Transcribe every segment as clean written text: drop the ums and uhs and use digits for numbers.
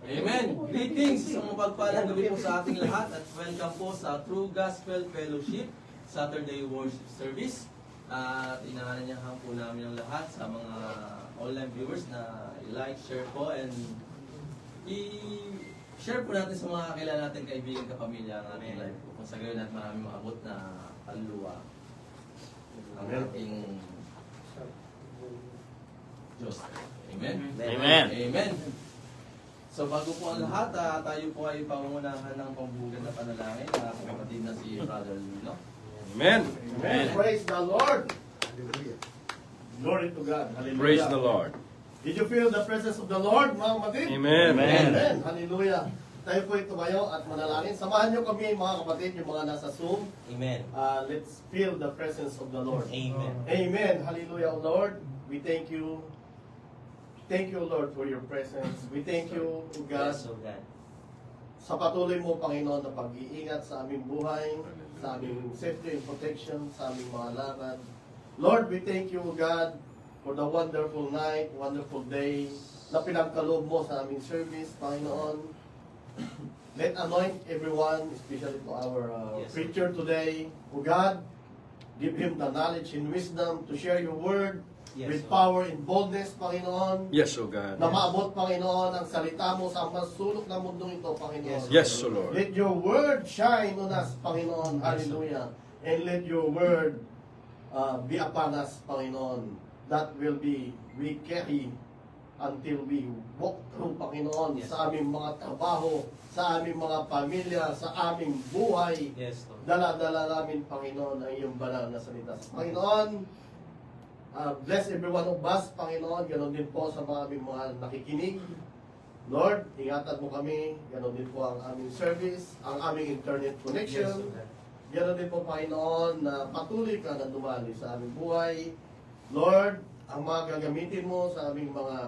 Amen. Greetings sa mapagpalang gabi po sa ating lahat at welcome po sa True Gospel Fellowship Saturday Worship Service. At inaanyahan po namin ang lahat sa mga online viewers na i-like, share po, and i-share po natin sa mga kakilala natin, kaibigan, kapamilya ang ating live po. Kung sa gayon at maraming maabot na kaluluwa ang ating Diyos. Amen? Amen. Amen. So bago po ang lahat, tayo po ay pangungunahan ng pambugan na panalangin na kapatid na si Brother Lino. Amen. Amen. Praise the Lord. Glory to God. Hallelujah. Praise the Lord. Did you feel the presence of the Lord, mga kapatid? Amen. Amen. Hallelujah. Tayo po tumayo at manalangin. Samahan niyo kami, mga kapatid, yung mga nasa Zoom. Amen. Let's feel the presence of the Lord. Amen. Amen. Hallelujah, O Lord. We thank you. Thank you, Lord, for your presence. We thank you, O God, Yes, O God. sa patuloy mo, Panginoon, na pag-iingat sa aming buhay, sa aming safety and protection, sa aming mga lakad. Lord, we thank you, God, for the wonderful night, wonderful day na pinagkaloob mo sa aming service, Panginoon. Let anoint everyone, especially to our Yes, preacher today. O God, give him the knowledge and wisdom to share your word Yes, with Lord. power and boldness, Panginoon. Yes, O God. Na maabot, Panginoon, ang salita mo sa masulok ng mundong ito, Panginoon. Yes, O Lord. Let your word shine on us, Panginoon. Hallelujah. And let your word be upon us, Panginoon. That will be, we carry until we walk through, Panginoon, Yes. sa aming mga trabaho, sa aming mga pamilya, sa aming buhay. Yes, Lord. Dala-dala namin, Panginoon, ang iyong banal na salita. Panginoon, bless every one of us, Panginoon. Ganon din po sa mga aming mga nakikinig. Lord, ingatan mo kami. Ganon din po ang aming service, ang aming internet Yes, connection. O God. Ganon din po, Panginoon, na patuloy ka na dumali sa aming buhay. Lord, ang mga gagamitin mo sa aming mga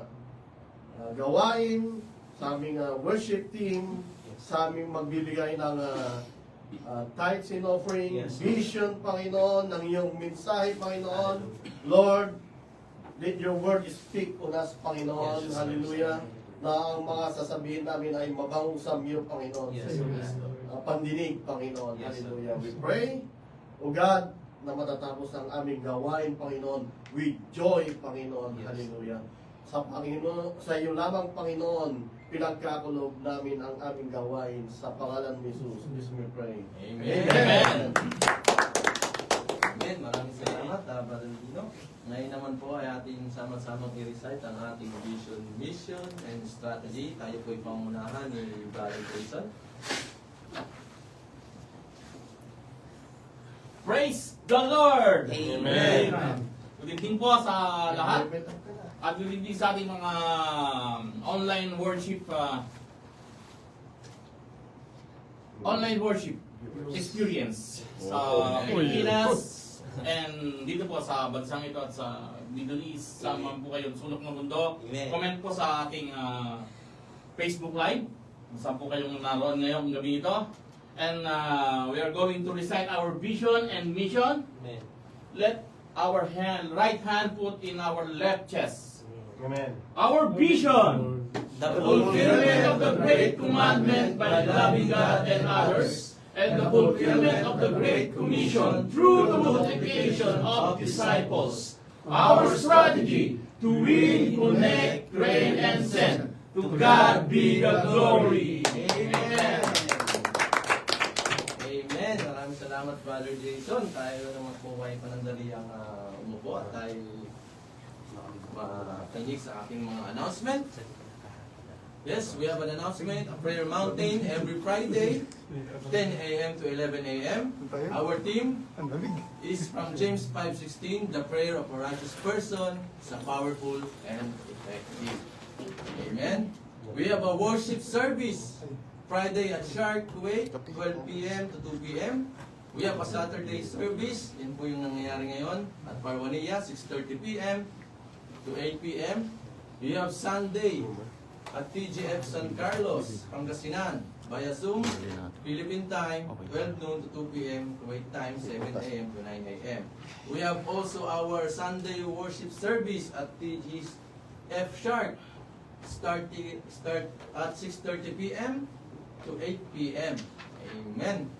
gawain, sa aming worship team, sa aming magbibigay ng tithes and offering, Yes. vision, Panginoon, ng iyong mensahe, Panginoon. Lord, let your word speak on us, Panginoon. Yes, Hallelujah. Na ang mga sasabihin namin ay mabangong sa iyo, Panginoon. Yes, Sa iyong Lord. pandinig, Panginoon. Yes, Hallelujah. Lord. We pray, O God, na matatapos ang aming gawain, Panginoon, with joy, Panginoon. Yes. Hallelujah. Sa Panginoon, sa iyo lamang, Panginoon, pinagkakulob namin ang aming gawain sa pangalan ni Jesus. Please we pray. Amen. Amen. Amen. Maraming salamat, Brother Lino. Ngayon naman po ay ating sama-samang i-recite ang ating vision, mission, and strategy. Tayo po ay pangunahan ni Brother Jason. Praise the Lord! Amen. Good evening po sa lahat. At good evening sa ating mga online worship experience sa Pilipinas and dito po sa bansang ito at sa Middle East. Sama po kayo sulok ng mundo. Amen. Comment po sa ating Facebook Live. Saan po kayong naroon ngayong gabi ito. And we are going to recite our vision and mission. Amen. Let our right hand put in our left chest. Amen. Our vision, The the fulfillment of the great commandment by loving God and others, and the fulfillment of the great commission through the multiplication of disciples. Our strategy, to win, connect, train, and send. To God be the glory. Amen. Amen. Maraming salamat, Brother Jason. Tayo naman po ay panandaliang umupo at tayo makinig sa ating mga announcement. Yes, we have an announcement, a prayer mountain every Friday, 10 a.m. to 11 a.m. Our team is from James 5:16, the prayer of a righteous person is powerful and effective. Amen. We have a worship service Friday at Shark Kuwait, 12 p.m. to 2 p.m. We have a Saturday service, yun po yung nangyayari ngayon, at Parwania, 6:30 p.m. to 8 p.m. We have Sunday at TGF San Carlos, Pangasinan, via Zoom, Philippine time, 12 noon to 2 p.m., Kuwait time, 7 a.m. to 9 a.m. We have also our Sunday worship service at TGF Shark, start at 6:30 p.m. to 8 p.m. Amen.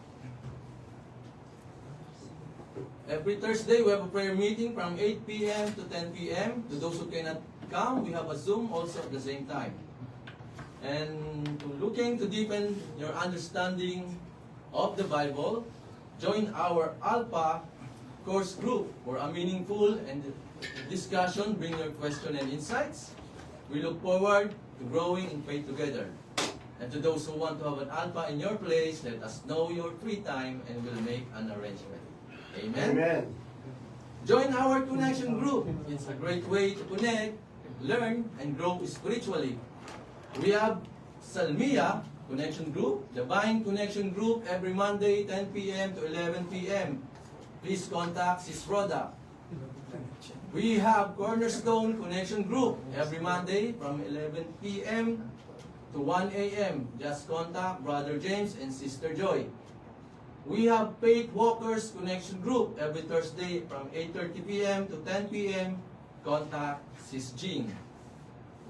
Every Thursday, we have a prayer meeting from 8 p.m. to 10 p.m. To those who cannot come, we have a Zoom also at the same time. And looking to deepen your understanding of the Bible, join our Alpha course group for a meaningful and discussion. Bring your question and insights. We look forward to growing in faith together. And to those who want to have an Alpha in your place, let us know your free time and we'll make an arrangement. Amen. Amen. Join our connection group. It's a great way to connect, learn, and grow spiritually. We have Salmia Connection Group, Divine Connection Group every Monday, 10 p.m. to 11 p.m. Please contact Sis Rhoda. We have Cornerstone Connection Group every Monday from 11 p.m. to 1 a.m. Just contact Brother James and Sister Joy. We have Faith Walkers Connection Group every Thursday from 8:30 p.m. to 10 p.m. Contact Sis Jean.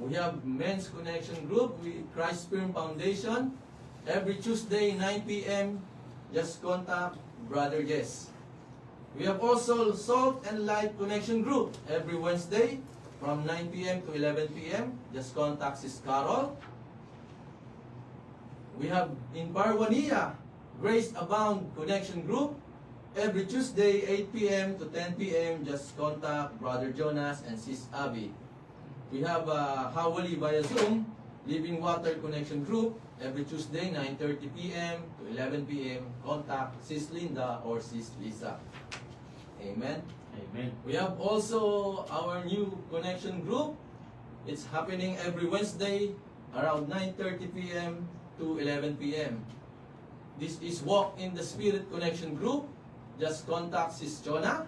We have Men's Connection Group with Christ Firm Foundation every Tuesday 9 p.m. Just contact Brother Jess. We have also Salt and Light Connection Group every Wednesday from 9 p.m. to 11 p.m. Just contact Sis Carol. We have in Barwania Grace Abound Connection Group every Tuesday 8 p.m. to 10 p.m. Just contact Brother Jonas and Sis Abby. We have Hawali via Zoom Living Water Connection Group every Tuesday 9:30 p.m. to 11 p.m. Contact Sis Linda or Sis Lisa. Amen. Amen. We have also our new connection group. It's happening every Wednesday around 9:30 p.m. to 11 p.m. This is Walk in the Spirit Connection Group. Just contact Sis Jonah.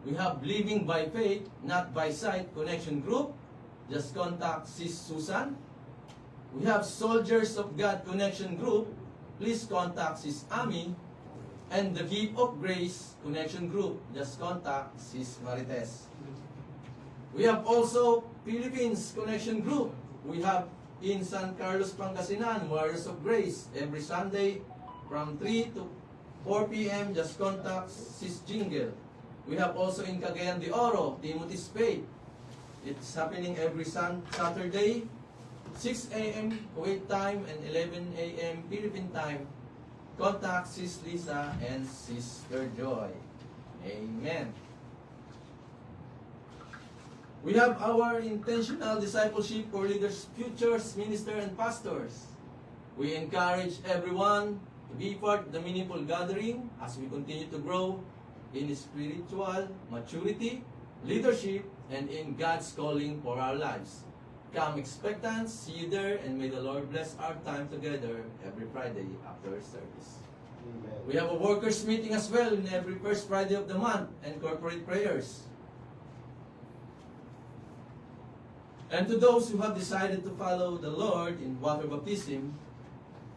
We have Living by Faith, Not by Sight Connection Group. Just contact Sis Susan. We have Soldiers of God Connection Group. Please contact Sis Ami. And the Gift of Grace Connection Group. Just contact Sis Marites. We have also Philippines Connection Group. We have in San Carlos, Pangasinan, Warriors of Grace every Sunday from 3 to 4 p.m. Just contact Sis Jingle. We have also in Cagayan de Oro, Timothy's Faith. It's happening every Saturday, 6 a.m. Kuwait time and 11 a.m. Philippine time. Contact Sis Lisa and Sister Joy. Amen. We have our intentional discipleship for leaders, futures, ministers, and pastors. We encourage everyone to be part of the meaningful gathering as we continue to grow in spiritual maturity, leadership, and in God's calling for our lives. Come expectant, see you there, and may the Lord bless our time together every Friday after service. Amen. We have a workers meeting as well in every first Friday of the month and corporate prayers. And to those who have decided to follow the Lord in water baptism,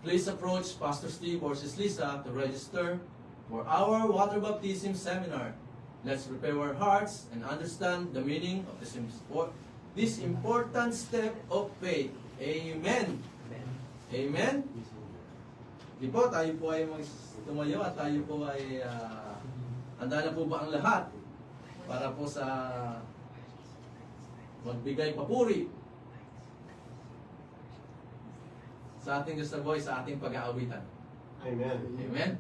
please approach Pastor Steve or Sis Lisa to register for our water baptism seminar. Let's prepare our hearts and understand the meaning of this important step of faith. Amen. Amen. Di po, tayo po ay tumayo at tayo po ay handa na po ba ang lahat para po sa magbigay papuri sa ating Diyos na buhay, sa ating pag-aawitan. Amen. Amen.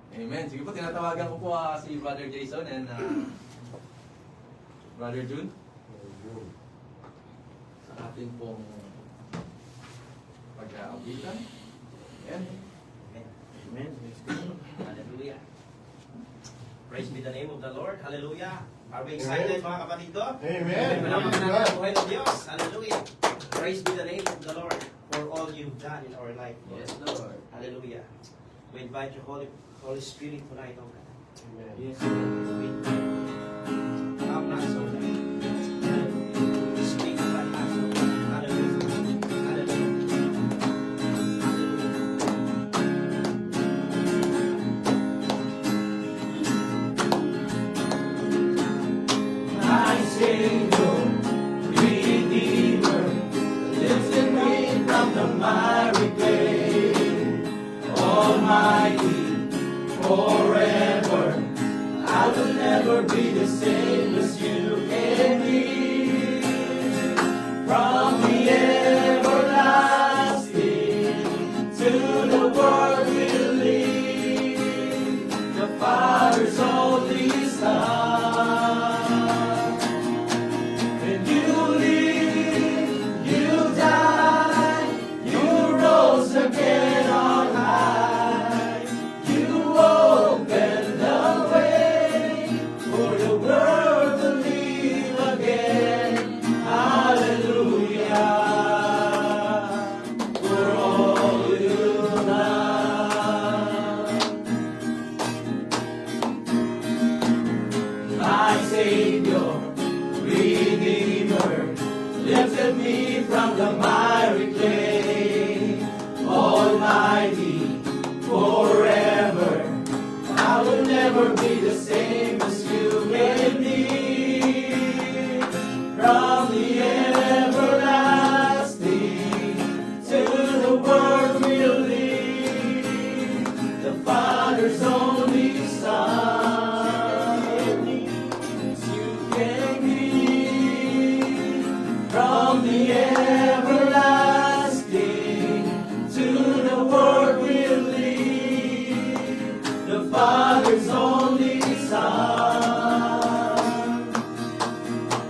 Amen. Sige po, tinatawagan ko po si Brother Jason and Brother June sa ating pong pag-aawitan. Amen. Amen. Hallelujah. Praise be the name of the Lord. Hallelujah. Are we excited, mga kapatid ko? Amen. Malaman namin ang buhay ng Diyos. Hallelujah. Praise be the name of the Lord for all you've done in our life. Yes, Lord. Hallelujah. We invite your Holy Spirit tonight, oh God. Amen. Yes, Come not so that. Hallelujah. Speak but not so. Hallelujah. Hallelujah. My Savior, redeemer. the miry clay. Almighty, forever, I will never be the same as you can be. From the everlasting to the world will lead, the Father's only Son. And you live, you died, you rose again on high. You opened the way for the world to live again. Hallelujah, for all you've done. My Savior, Redeemer, lifted me from the miry clay. Almighty, forever, I will never be the same as you made me. From the everlasting to the world will lead, the Father's only Son. You came in from the everlasting to the world will lead, the Father's only Son.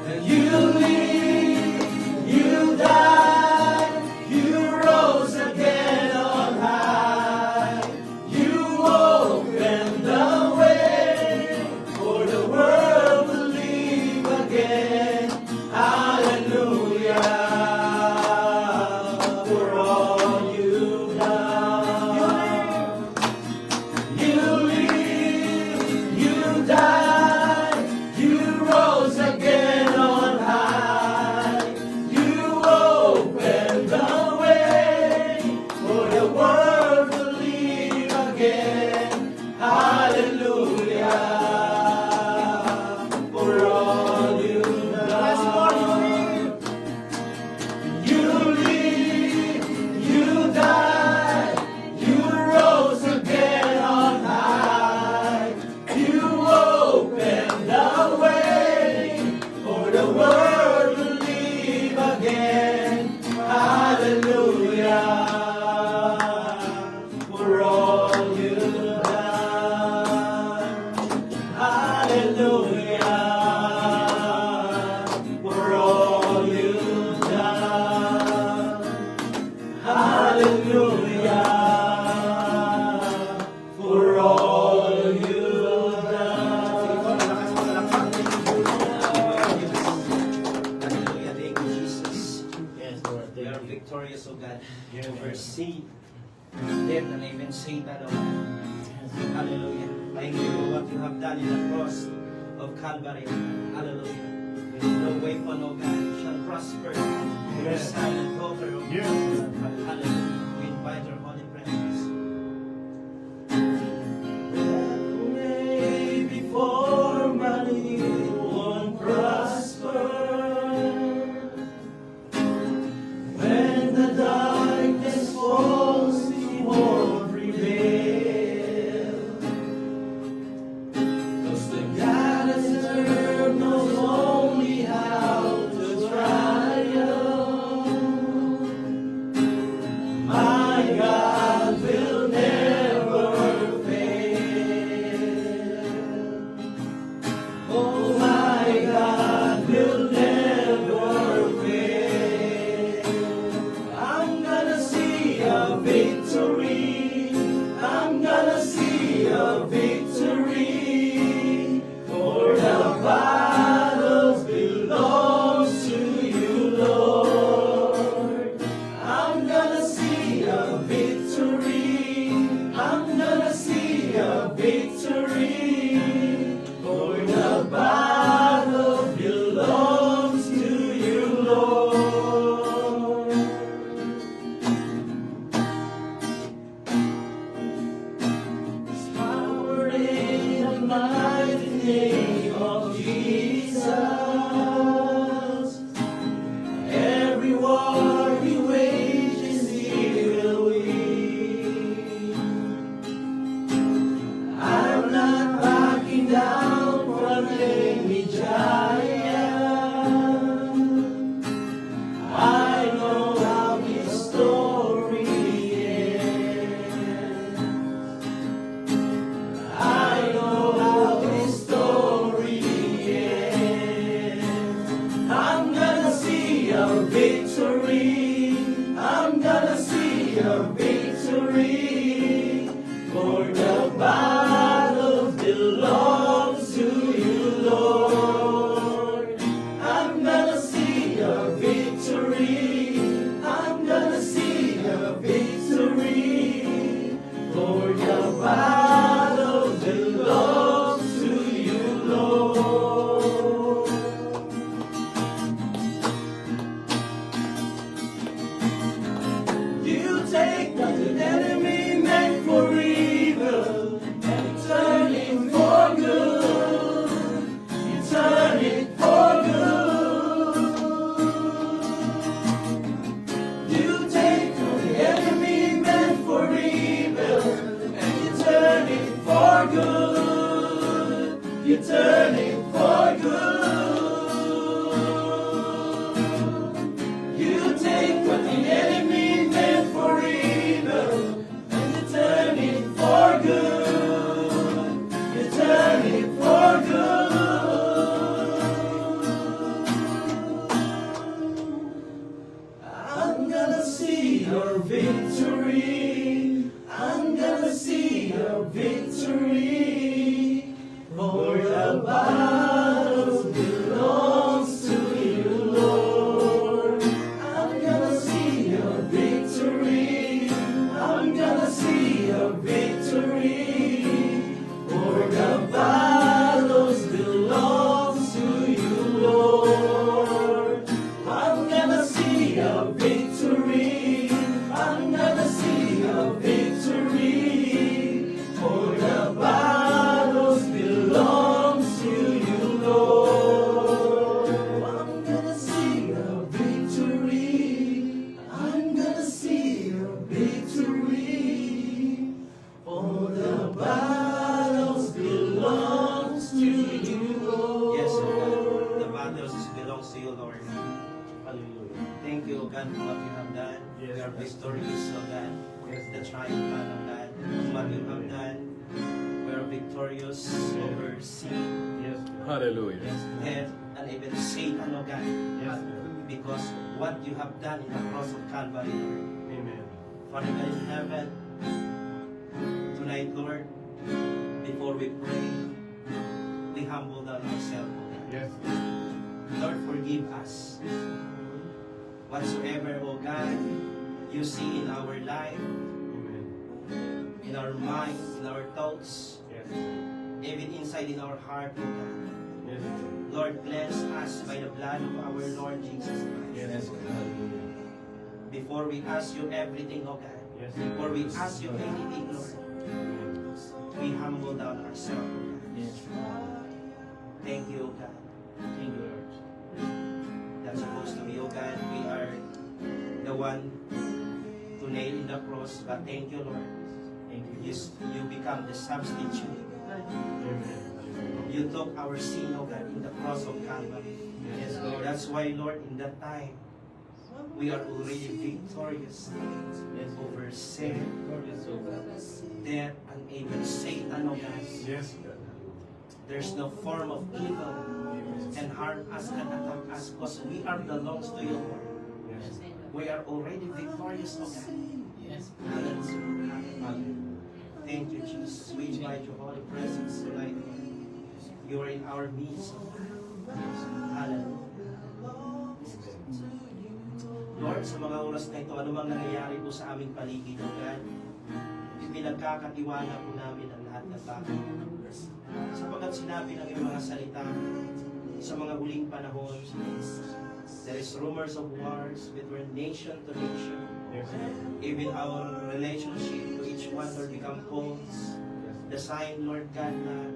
And you live, you died, you rose again on high. You opened the way for the world to live again. Hallelujah, for all you've done. You live, you died, you rose again on high. You opened the way for the world to live again. Hallelujah, for all you've done. You live, you died, you rose again on high. You opened the way for the world to live again. Hallelujah, for all you've done. Hallelujah, for all you've done. Hallelujah, for all you've done. Hallelujah. Thank you, Jesus. Yes, Lord. We are victorious, O God. Yes, Over sin, death, and even Satan, O God. Hallelujah. Thank you for what you have done in the cross of Calvary. Hallelujah. No weapon, O God, shall prosper. Your Yes. silent daughter, O God. Yes. Hallelujah. We invite your holy presence. Way before money won't prosper. When the darkness falls, it won't prevail. 'Cause the God has served knows only how to triumph. a victory, for the battle belongs to you, Lord. I'm gonna see a victory. I'm gonna see a victory, for the battle belongs to you, Lord. You take what the enemy meant for evil and turn it for good. You turn it for good. You take what the enemy meant for evil and you turn it for good. You turn it for good. You take what the enemy meant for evil and you turn it for good. You turn it for good. I'm gonna see your victory. I'm gonna see your victory. For the battle belongs to you, Lord. I'm gonna see your victory. I'm gonna see your victory. For the battles belongs to you, Lord. I'm gonna see your victory. I'm gonna see your victory. For the battles belongs to you, Lord. I'm gonna see your victory. I'm gonna see your victory. For the battles belongs to you, Lord. Yes, Lord. The battles belongs to you, Lord. Hallelujah. Thank you, God, for what you have done. We are victorious, O God. The triumphant, O God. What you have done. We are victorious over sin, Hallelujah. death, and even Satan, O God. Because what you have done in the cross of Calvary, Lord. Amen. Father God in heaven, tonight, Lord, before we pray, we humble down ourselves, O God. Yes. Lord, forgive us. Whatsoever, O God, you see in our life, Amen. in our minds, in our thoughts, Yes. even inside in our heart, O God. Yes. Lord, cleanse us by the blood of our Lord Jesus Christ. Yes. Before we ask you everything, O God, Yes. before we ask you anything, Lord, we humble down ourselves, O God. Thank you, O God. Thank you, Lord. That's supposed to be, O God, we are the one to nail in the cross, but thank you, Lord. You become the substitute. Amen. You took our sin, O God, in the cross of Calvary. Yes, Lord. That's why, Lord, in that time, we are already victorious over sin, death, and even Satan, O God. Yes. There's no form of evil can harm us, can attack us, because we are belongs to you, Lord. Yes. We are already victorious, O God. Hallelujah. Thank you, Jesus. We invite your holy presence tonight, Lord. You are in our midst, O God. Hallelujah. Lord, sa mga oras na ito, ano mang nangyayari po sa aming paligid, O God, pinagkakatiwala po namin ang lahat ng bagay. Sapagkat sinabi ng iyong mga salita, sa mga huling panahon, there is rumors of wars between nation to nation. Yes. Even our relationship to each one, Lord, become cold. The sign, Lord God, na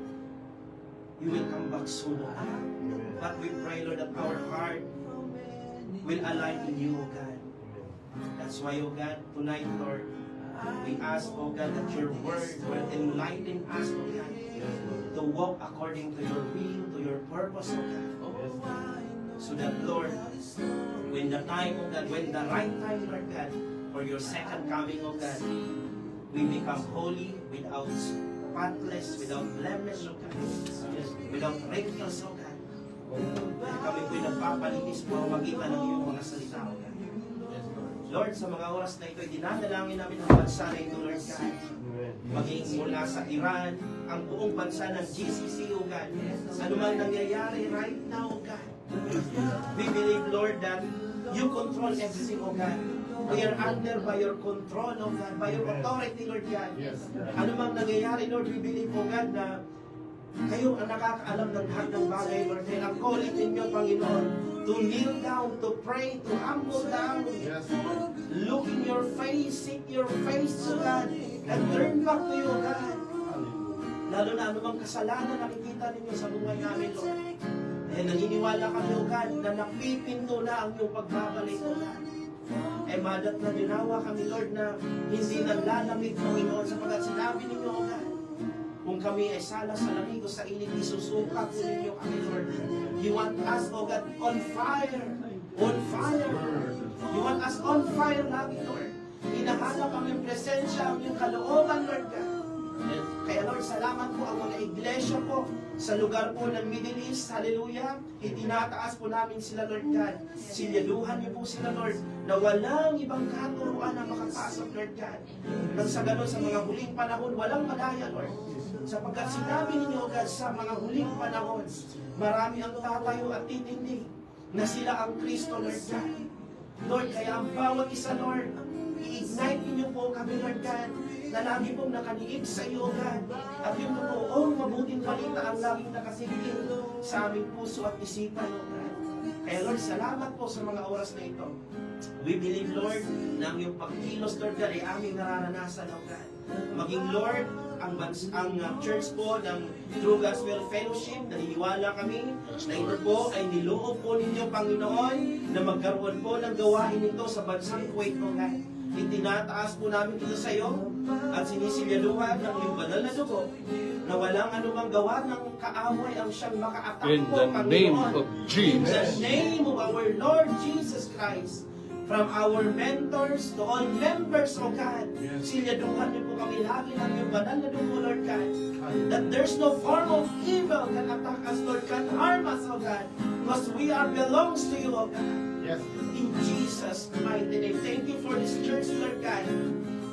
you will come back soon, O God. But we pray, Lord, that our heart will align in you, O God. That's why, O God, tonight, Lord, we ask, O God, that your word will enlighten us, O God, to walk according to your will, to your purpose, O God. So that, Lord, when the time, O God, when the right time, Lord God, for your second coming, O God, we become holy, without spotless, without blemish, O God, without wrinkles, O God. Kami po'y nagpapalinis sa pamamagitan ng iyong mga salita, O God. Lord, sa mga oras na ito, dinadalangin namin ang bansa na ito, Lord God. Maging mula sa Iran, ang buong bansa ng GCC, O God. Ano man nangyayari right now, O God. We believe, Lord, that you control everything, O God. We are under by your control, O God, by your authority, Lord God. Ano man nangyayari, Lord, we believe, O God, na kayo ang nakakaalam ng lahat ng bagay, Lord. Kaya ang calling ninyo, Panginoon, to kneel down, to pray, to humble down, look in your face, seek your face, O God, and turn back to you, O God. Lalo na anumang kasalanan nakikita ninyo sa buhay namin, Lord. Eh, naniniwala kami, O God, na napipinto na ang iyong pagbabalik, O God. Eh, madat na dinawa kami, Lord, na hindi naglalamig, Panginoon, sapagkat sinabi ninyo, O God, kung kami ay sala sa lamig o sa init, isusuka po ninyo kami, Lord. You want us, O God, on fire. On fire. You want us on fire lagi, Lord. Hinahanap ang iyong presensya, ang iyong kalooban, Lord God. Kaya Lord, salamat po ang mga iglesia po sa lugar po ng Middle East. Hallelujah. Itinataas po namin sila, Lord God. Silyaduhan niyo po sila, Lord, na walang ibang katuruan na makapasok, Lord God. Nang sa ganon, sa mga huling panahon, walang madaya, Lord. Sapagkat sinabi ninyo, God, sa mga huling panahon, marami ang tatayo at titindig na sila ang Kristo, Lord God. Lord, kaya ang bawat isa, Lord, i-ignite ninyo po kami, Lord God, na lagi pong nakaniig sa iyo, God. At yung totoong mabuting balita ang laging nakasingkil sa aming puso at isipan, O God. Kaya Lord, salamat po sa mga oras na ito. We believe, Lord, na ang iyong pagkilos, Lord God, ay aming nararanasan, O God. Maging, Lord, ang church po ng True Gospel Fellowship, naniniwala kami na ito po ay niloob po ninyo, Panginoon, na magkaroon po ng gawain ito sa bansang Kuwait, O God. Itinataas po namin ito sa iyo at sinisilyaluhan ng iyong banal na dugo na walang anumang gawa ng kaaway ang siyang makaatak In po, the name Panginoon. of In the Jesus. name of our Lord Jesus Christ, from our mentors to all members, O God, silyaduhan niyo po kami lagi ng iyong banal na dugo, Lord God, that there's no form of evil can attack us, Lord, can harm us, O God, because we are belongs to you, O God. In Jesus' mighty name. Thank you for this church, Lord God.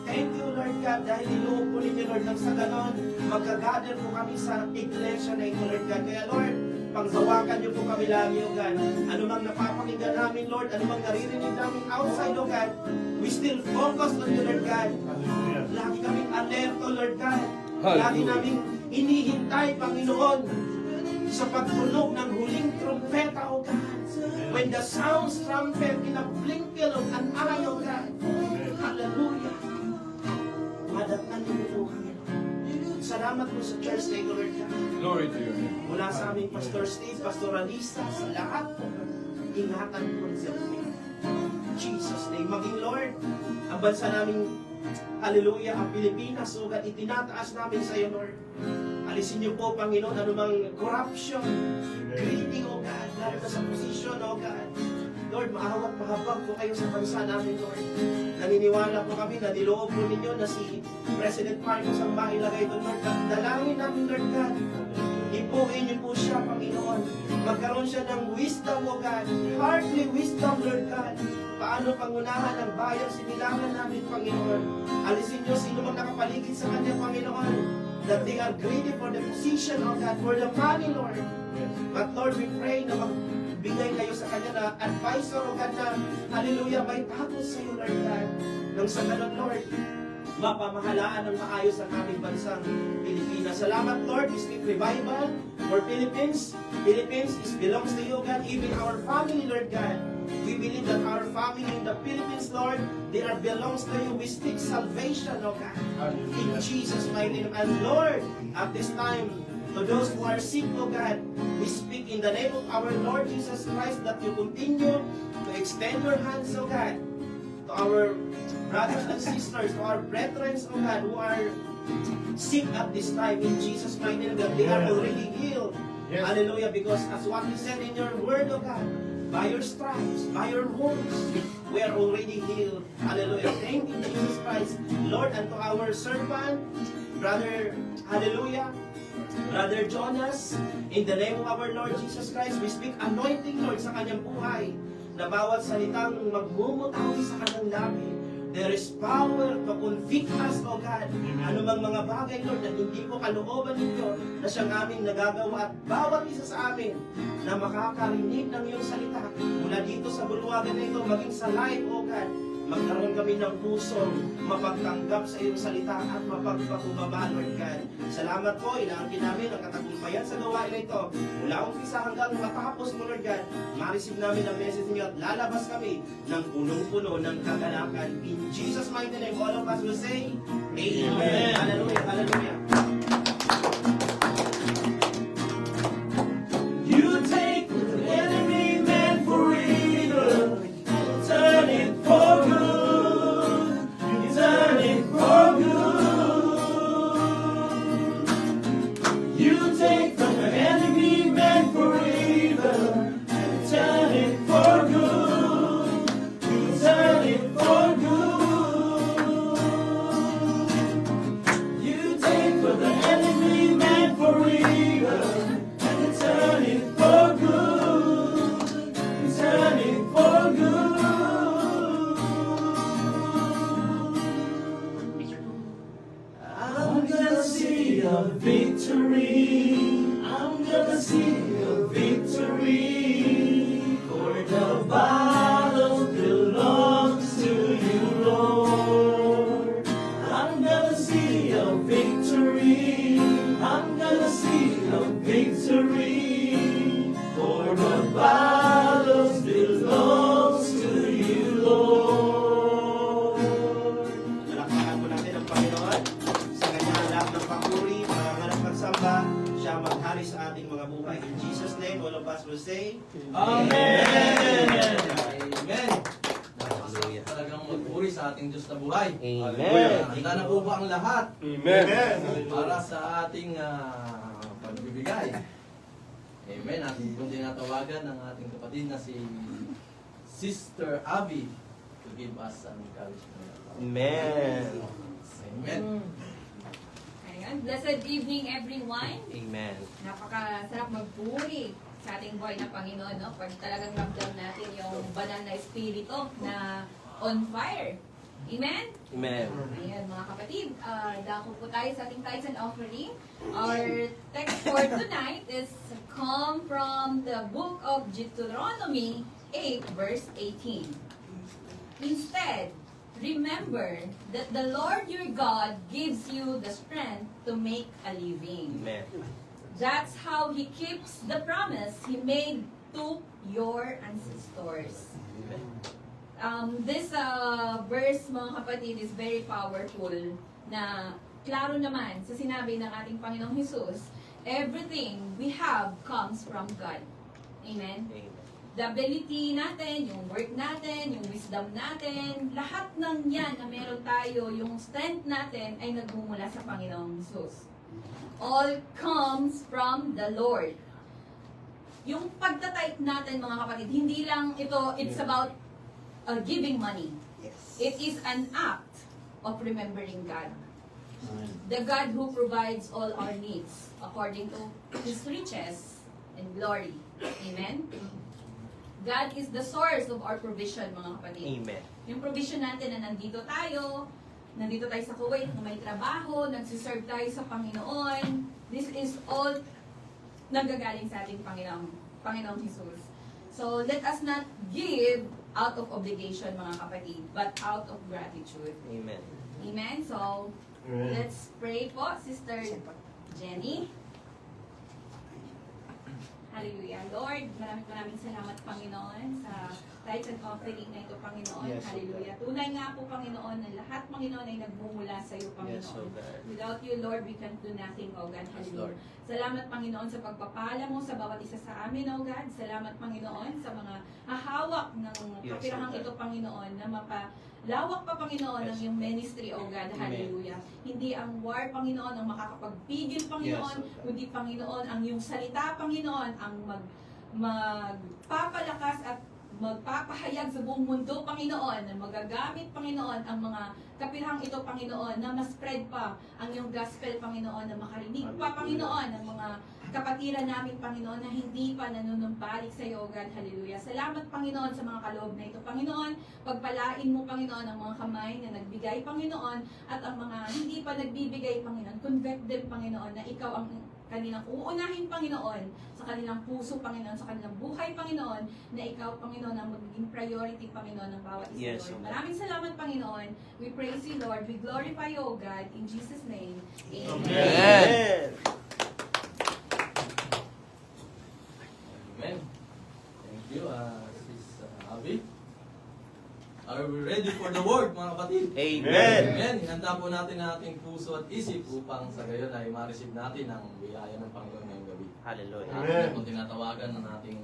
Thank you, Lord God, dahil niloob po ninyo, Lord, nang sa ganon, magkagather po kami sa iglesia na ito, Lord God. Kaya, Lord, panghawakan niyo po kami lagi, O God. Ano mang napapakinggan namin, Lord, ano mang naririnig namin outside, O God, we still focus on you, Lord God. Lagi kaming alerto, Lord God. Lagi naming inihintay, Panginoon, sa pagtunog ng huling trumpeta, O God. When the sounds trumpet in a blinking of an eye, O God. Hallelujah. Madatnan niyo po kami, Lord. Salamat po sa church na ito, Lord God. Glory to your name. Mula sa aming Pastor Steve, Pastor Alisa, sa lahat po, ingatan po sa amin. Jesus' name. Maging Lord, ang bansa namin, hallelujah, ang Pilipinas, O God, itinataas namin sa iyo, Lord. Alisin niyo po, Panginoon, anumang corruption, greedy, O God, lalo na sa posisyon, O God. Lord, maawat mahabag po kayo sa bansa namin, Lord. Naniniwala po kami na niloob po ninyo na si President Marcos ang mailagay doon, Lord. Dalangin namin, Lord God. Ipuhin niyo po siya, Panginoon. Magkaroon siya ng wisdom, O God. Heartly wisdom, Lord God. Paano pangunahan ang bayan, sinilangan namin, Panginoon. Alisin niyo sino mang nakapaligid sa kanya, Panginoon. That they are greedy for the position, O God, for the money, Lord. But Lord, we pray na magbigay kayo sa kanya na advisor, O God, na hallelujah, may takot sa iyo, Lord God. Nang sa ganun, Lord, mapamahalaan ng maayos ang aming bansang Pilipinas. Salamat, Lord. We speak revival for Philippines. Philippines belongs to you, God. Even our family, Lord God. We believe that our family in the Philippines, Lord, they are belongs to you. We speak salvation, O God. In Jesus' mighty name. And Lord, at this time, to those who are sick, O God, we speak in the name of our Lord Jesus Christ that you continue to extend your hands, O God, to our brothers and sisters, to our brethren, O God, who are sick at this time in Jesus' mighty name, that they are already healed. Hallelujah, because as what you said in your word, O God, by your stripes, by your wounds, we are already healed. Hallelujah. Thank you, Jesus Christ. Lord, and to our servant, Brother, hallelujah, Brother Jonas, in the name of our Lord Jesus Christ, we speak anointing, Lord, sa kanyang buhay. na bawat salitang magmumutawi sa kanyang labi, there is power to convict us, O God. Ano mang mga bagay, Lord, na hindi po kalooban ninyo na siyang aming nagagawa at bawat isa sa amin na makakarinig ng iyong salita mula dito sa bulwagan na ito, maging sa live, O God. Magkaroon kami ng pusong mapagtanggap sa iyong salita at mapagpakumbaba, Lord God. Salamat po, inaangkin namin ang katagumpayan sa gawain na ito. Mula umpisa hanggang matapos mo, Lord God, ma-receive namin ang message niyo at lalabas kami ng punong-puno ng kagalakan. In Jesus' mighty name, all of us will say, Amen. Hallelujah, hallelujah. You take what the enemy meant for evil, turn it for good. You turn it for good. You take what the enemy meant for evil, turn it for good. You turn it for good. You take what the enemy meant for evil, and turn it for good. Turn it for good. I'm gonna see a victory. I'm gonna see a victory. For the battle belongs to you, Lord. I'm gonna see a victory. I'm gonna see a victory. For the battles belongs to you, Lord. Palakpakan po natin ang Panginoon sa kanyang lahat ng papuri, panganganak pagsamba, siya maghari sa ating mga buhay. In Jesus' name, all of us will say, Amen! Amen! Talagang magpuri sa ating Diyos na buhay. Amen. Handa na po ba ang lahat Amen. para sa ating pagbibigay? Amen. Ating po tinatawagan ng ating kapatid na si Sister Abby to give us an encouragement. Amen. Amen. Ayan. Blessed evening, everyone. Amen. Napakasarap magpuri sa ating buhay na Panginoon, no? Pag talagang ramdam natin yung banal na espiritu na on fire. Amen? Amen. Ayan, mga kapatid, dako po tayo sa ating tithes and offering. Our text for tonight is come from the book of Deuteronomy 8, verse 18. Instead, remember that the Lord your God gives you the strength to make a living. Amen. That's how He keeps the promise He made to your ancestors. This verse, mga kapatid, is very powerful na klaro naman sa sinabi ng ating Panginoong Jesus, everything we have comes from God. Amen? The ability natin, yung work natin, yung wisdom natin, lahat ng yan na meron tayo, yung strength natin ay nagmumula sa Panginoong Jesus. All comes from the Lord. Yung pagtatype natin, mga kapatid, hindi lang ito, it's about giving money. It is an act of remembering God. The God who provides all our needs according to His riches and glory. Amen? God is the source of our provision, mga kapatid. Amen. Yung provision natin na nandito tayo sa Kuwait, na may trabaho, nagsiserve tayo sa Panginoon. This is all nanggagaling sa ating Panginoong Jesus. So, let us not give out of obligation, mga kapatid, but out of gratitude. Amen. Amen? So, let's pray po, Sister Jenny. Hallelujah. Lord, maraming salamat, Panginoon, sa tithes and offering na ito, Panginoon. Yes, Hallelujah. Tunay nga po, Panginoon, na lahat, Panginoon, ay nagmumula sa iyo, Panginoon. Yes, oh God. Without you, Lord, we can do nothing, O God. Hallelujah. Lord. Salamat, Panginoon, sa pagpapala mo sa bawat isa sa amin, O God. Salamat, Panginoon, sa mga hahawak ng Yes, kapirahang oh God. ito, Panginoon, na lawak pa, Panginoon, ng Yes. iyong ministry, O God. Hallelujah. Hindi ang war, Panginoon, ang makakapagpigil, Panginoon, Yes, oh God. kundi, Panginoon, ang iyong salita, Panginoon, ang magpapalakas at magpapahayag sa buong mundo, Panginoon, na magagamit, Panginoon, ang mga kapirhang ito, Panginoon, na ma-spread pa ang iyong gospel, Panginoon, na makarinig pa, Panginoon, ang mga kapatiran namin, Panginoon, na hindi pa nanunumbalik sa iyo, God. Hallelujah. Salamat, Panginoon, sa mga kaloob na ito. Panginoon, pagpalain mo, Panginoon, ang mga kamay na nagbigay, Panginoon, at ang mga hindi pa nagbibigay, Panginoon. Convert them, Panginoon, na ikaw ang kanilang uunahin, Panginoon, sa kanilang puso, Panginoon, sa kanilang buhay, Panginoon, na ikaw, Panginoon, ang magiging priority, Panginoon, ng bawat isa, Yes, Lord. Lord. Maraming salamat, Panginoon. We praise you, Lord. We glorify you, O God. In Jesus' name, Amen. Amen. Amen. Thank you, Sis Abby. Are we ready for the word, mga kapatid? Amen. Amen. Hinanda po natin ang ating puso at isip upang sa gayon ay ma-receive natin ang biyaya ng Panginoon ngayong gabi. Hallelujah. Amen. Kung tinatawagan ng ating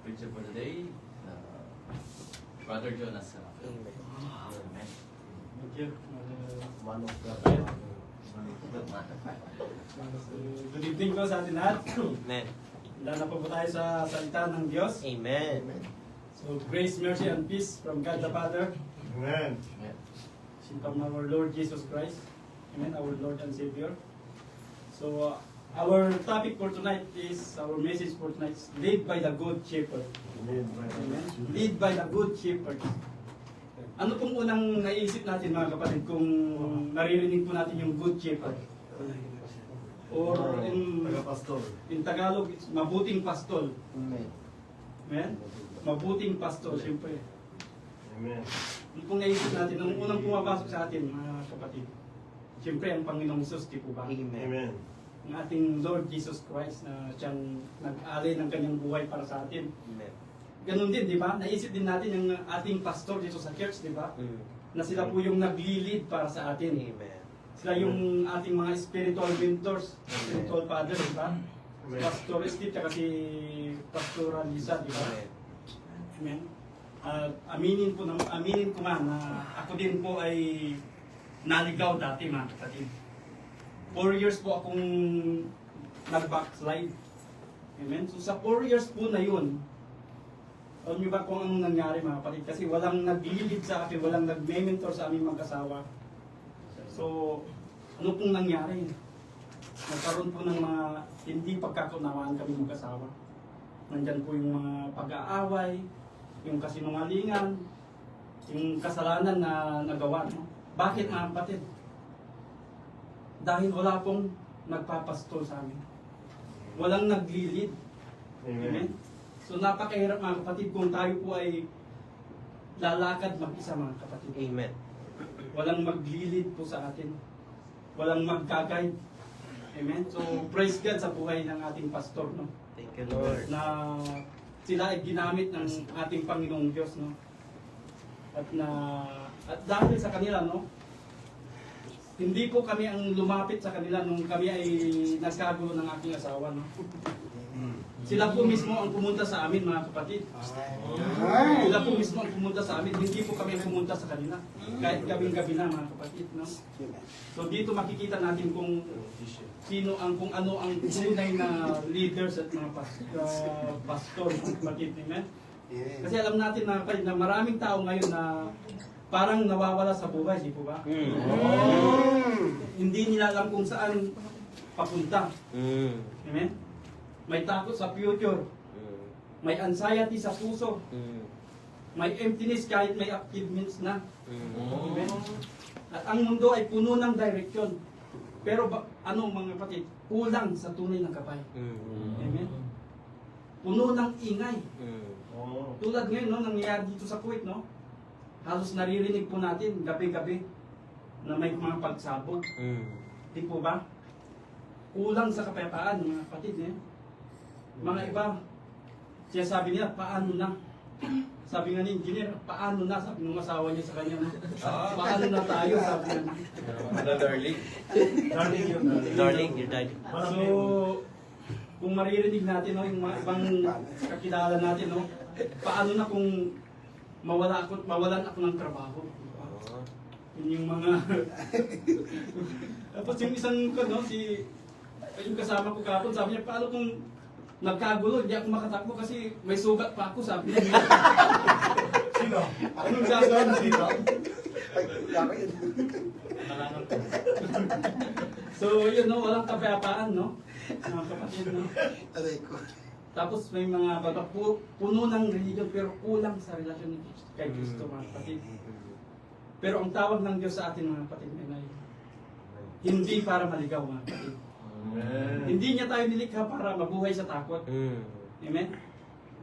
preacher for the day, Brother Jonas. Amen. Amen. Thank you. Man of God. Good evening po sa atin lahat. Amen. Lala po tayo sa salita ng Diyos. Amen. So, grace, mercy, and peace from God the Father, Amen. Amen. and from our Lord Jesus Christ. Amen, our Lord and Savior. So, our topic for tonight is, our message for tonight is, Lead by the Good Shepherd. Amen. Lead by the Good Shepherd. Ano pong unang naisip natin, mga kapatid, kung naririnig po natin yung Good Shepherd? Or Taga-pastor. in Tagalog, it's mabuting pastol. Amen. Amen? Mabuting pastor, siyempre. Amen. Ano pong naisip natin, ang unang pumapasok sa atin, mga kapatid, siyempre ang Panginoong Jesus, di po ba? Amen. Amen. Ang ating Lord Jesus Christ na siyang nag-alay ng kanyang buhay para sa atin. Amen. Ganun din, di ba? Naisip din natin yung ating pastor dito sa church, di ba? Na sila po yung nag-lead para sa atin. Amen. Sila yung ating mga spiritual mentors, spiritual fathers, di ba? Amen. Pastor Steve, tsaka si Pastor Lisa, di ba? Amen. Amen. At aminin ko man na ako din po ay naligaw dati, mga kapatid. 4 years po akong nag-backslide. Amen. So sa 4 years po na yun, alam niyo ba kung anong nangyari, mga kapatid? Kasi walang nag-lead sa akin, walang nag-mentor sa aming mag-asawa. So, ano pong nangyari? Nagkaroon po ng mga hindi pagkakunawaan kami mag-asawa. Nandyan po yung mga pag-aaway, yung kasinungalingan, yung kasalanan na nagawa. No? Bakit, mga kapatid? Dahil wala pong nagpapastol sa amin. Walang nag-lead. Amen? So napakahirap, mga kapatid, kung tayo po ay lalakad mag-isa, mga kapatid. Amen. Walang mag-lead po sa atin. Walang mag-guide. Amen? So praise God sa buhay ng ating pastor. No? Thank you, Lord. Na sila ay ginamit ng ating Panginoong Diyos, no? At dahil sa kanila, no? Hindi po kami ang lumapit sa kanila nung kami ay nagkagulo ng aking asawa, no? Sila po mismo ang pumunta sa amin, mga kapatid. Sila po mismo ang pumunta sa amin, hindi po kami ang pumunta sa kanila. Kahit gabing-gabi na, mga kapatid, no? So dito makikita natin kung kung ano ang tunay na leaders at mga pastor, mga kapatid, amen? Kasi alam natin, mga kapatid, na maraming tao ngayon na parang nawawala sa buhay, di po ba? Hindi nila alam kung saan papunta. Amen? May takot sa future. May anxiety sa puso. May emptiness kahit may achievements na. Amen? At ang mundo ay puno ng direction. Pero ano, mga kapatid, kulang sa tunay ng gabay. Amen? Puno ng ingay. Tulad ngayon, no, nangyayari dito sa Kuwait, no? Halos naririnig po natin gabi-gabi na may mga pagsabog. Di po ba? Kulang sa kapayapaan, mga kapatid. Mga iba, siya sabi nila, paano na? Sabi nga ni engineer, paano na? Sabi ng asawa niya sa kanya, no? Paano na tayo? Sabi nga. Darling. Darling, you're dying. So, kung maririnig natin, no, yung mga ibang kakilala natin, no, paano na kung mawalan ako ng trabaho? Yun yung mga... Tapos yung isang, no, yung kasama ko kapon, sabi niya, paano kung nagkagulo, hindi ako makatakbo kasi may sugat pa ako, sabi niya. Sino? Anong gagawin? Sino? So, yun, no, walang kapayapaan, no? Mga kapatid, no? Tapos may mga puno ng religion pero kulang sa relasyon kay Kristo, mga kapatid. Pero ang tawag ng Diyos sa atin, mga kapatid, ay hindi para maligaw, mga kapatid. Hindi niya tayo nilikha para mabuhay sa takot. Amen?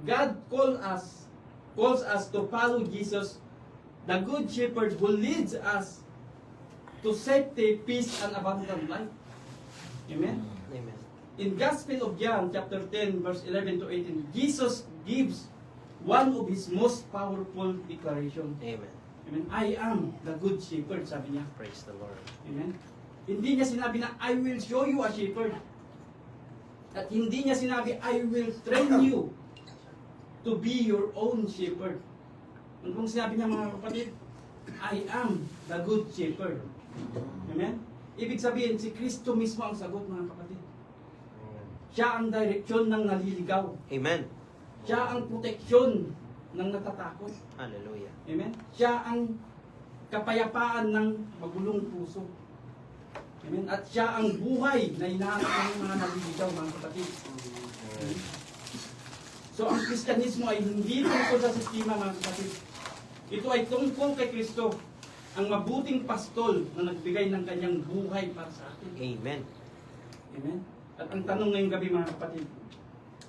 God calls us to follow Jesus, the Good Shepherd who leads us to safety, peace, and abundant life. Amen? Amen. In Gospel of John, chapter 10, verse 11 to 18, Jesus gives one of his most powerful declaration. Amen. Amen? I am the Good Shepherd, sabi niya. Praise the Lord. Amen? Hindi niya sinabi na, I will show you a shepherd. At hindi niya sinabi, I will train you to be your own shepherd. Ano pong sinabi niya, mga kapatid? I am the Good Shepherd. Amen? Ibig sabihin, si Kristo mismo ang sagot, mga kapatid. Siya ang direksyon ng naliligaw. Amen. Siya ang proteksyon ng natatakot. Hallelujah. Amen? Siya ang kapayapaan ng magulong puso. Amen? At siya ang buhay na hinahanap ng mga naliligaw, mga kapatid. Amen? So, ang Kristyanismo ay hindi tungkol sa sistema, mga kapatid. Ito ay tungkol kay Kristo, ang mabuting pastol na nagbigay ng kanyang buhay para sa atin. Amen. Amen? At ang tanong ngayong gabi, mga kapatid,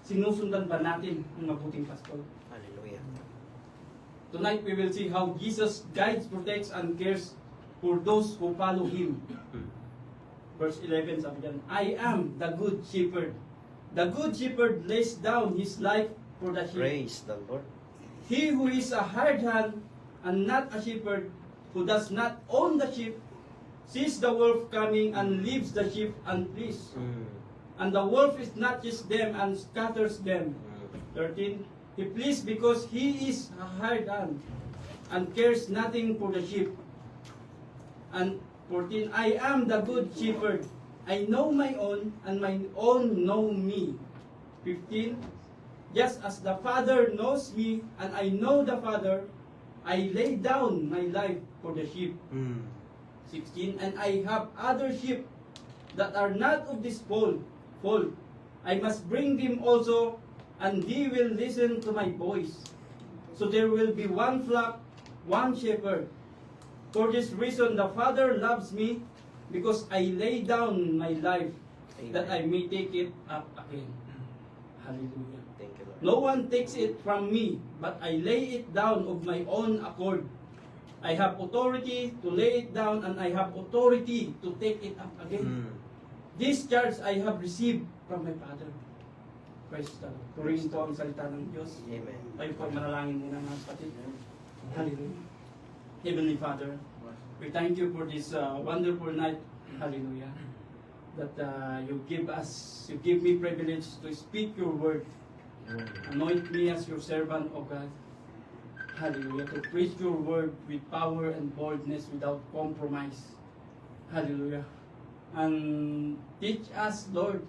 sinusundan ba natin ang mabuting pastol? Hallelujah. Tonight we will see how Jesus guides, protects, and cares for those who follow Him. Verse 11 sabi dyan, I am the good shepherd. The good shepherd lays down his life for the sheep. Praise the Lord. He who is a hard hand and not a shepherd, who does not own the sheep, sees the wolf coming and leaves the sheep and flees. And the wolf is not just them and scatters them. 13. He flees because he is a hard hand and cares nothing for the sheep. And 14. I am the good shepherd. I know my own and my own know me. 15. Just as the Father knows me and I know the Father, I lay down my life for the sheep. 16. And I have other sheep that are not of this fold. I must bring them also, and they will listen to my voice. So there will be one flock, one shepherd. For this reason the Father loves me, because I lay down my life, that I may take it up again. Hallelujah. Thank you, Lord. No one takes it from me, but I lay it down of my own accord. I have authority to lay it down, and I have authority to take it up again. This charge I have received from my Father. Praise the Lord. Purihin po ang salita ng Diyos. Amen. Tayo po manalangin muna, mga kapatid. Hallelujah. Heavenly Father, we thank you for this wonderful night. Hallelujah. That you give me privilege to speak your word. Anoint me as your servant, O God. Hallelujah. To preach your word with power and boldness without compromise. Hallelujah. And teach us, Lord.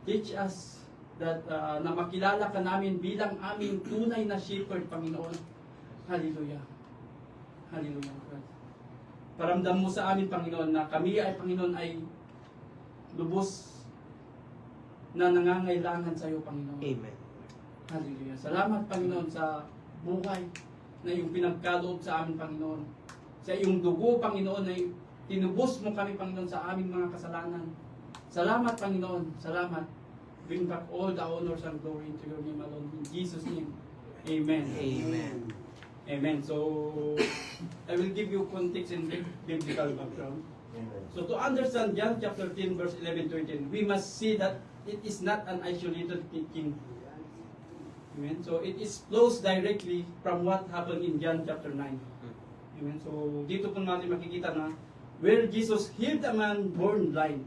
Teach us that na makilala ka namin bilang aming tunay na shepherd, Panginoon. Hallelujah. Hallelujah. Paramdam mo sa amin, Panginoon, na kami ay, Panginoon, ay lubos na nangangailangan sa iyo, Panginoon. Amen. Hallelujah. Salamat, Panginoon, sa buhay na iyong pinagkaloob sa amin, Panginoon. Sa iyong dugo, Panginoon, ay tinubos mo kami, Panginoon, sa aming mga kasalanan. Salamat, Panginoon. Salamat. Bring back all the honors and glory into your name alone. In Jesus' name. Amen. Amen. Amen. So, I will give you context and biblical background. So, to understand John chapter 10, verse 11 to 18, we must see that it is not an isolated teaching. Amen. So, it is flows directly from what happened in John chapter 9. Amen. So, dito po natin makikita na where Jesus healed a man born blind.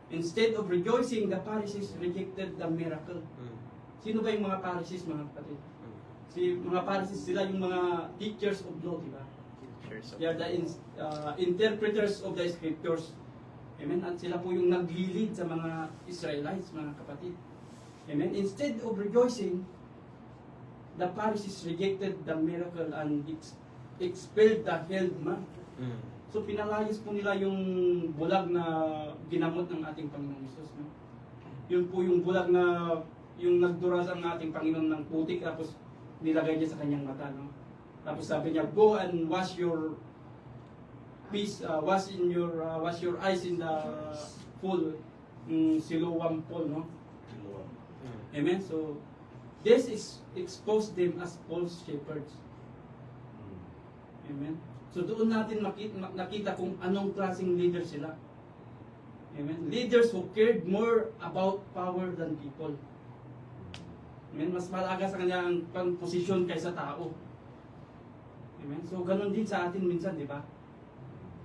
Instead of rejoicing, the Pharisees rejected the miracle. Sino ba yung mga Pharisees, mga kapatid? Mga Pharisees, sila yung mga teachers of law, di ba? They are the interpreters of the scriptures. Amen? At sila po yung naglilid sa mga Israelites, mga kapatid. Amen? Instead of rejoicing, the Pharisees rejected the miracle and expelled the healed man. So pinalayas po nila yung bulag na ginamot ng ating Panginoong Hesus. No? Yun po yung bulag na yung nagduras ang ating Panginoon ng putik tapos nilagay niya sa kanyang mata. No? Tapos sabi niya, go and wash your wash your eyes in the pool, Siloam pool, no? Amen. So this is expose them as false shepherds. Amen. So doon natin nakita kung anong klaseng leader sila. Amen. Leaders who cared more about power than people. Amen. Mas malaga sa kanya ang posisyon kaysa tao. Amen. So ganun din sa atin minsan, di ba?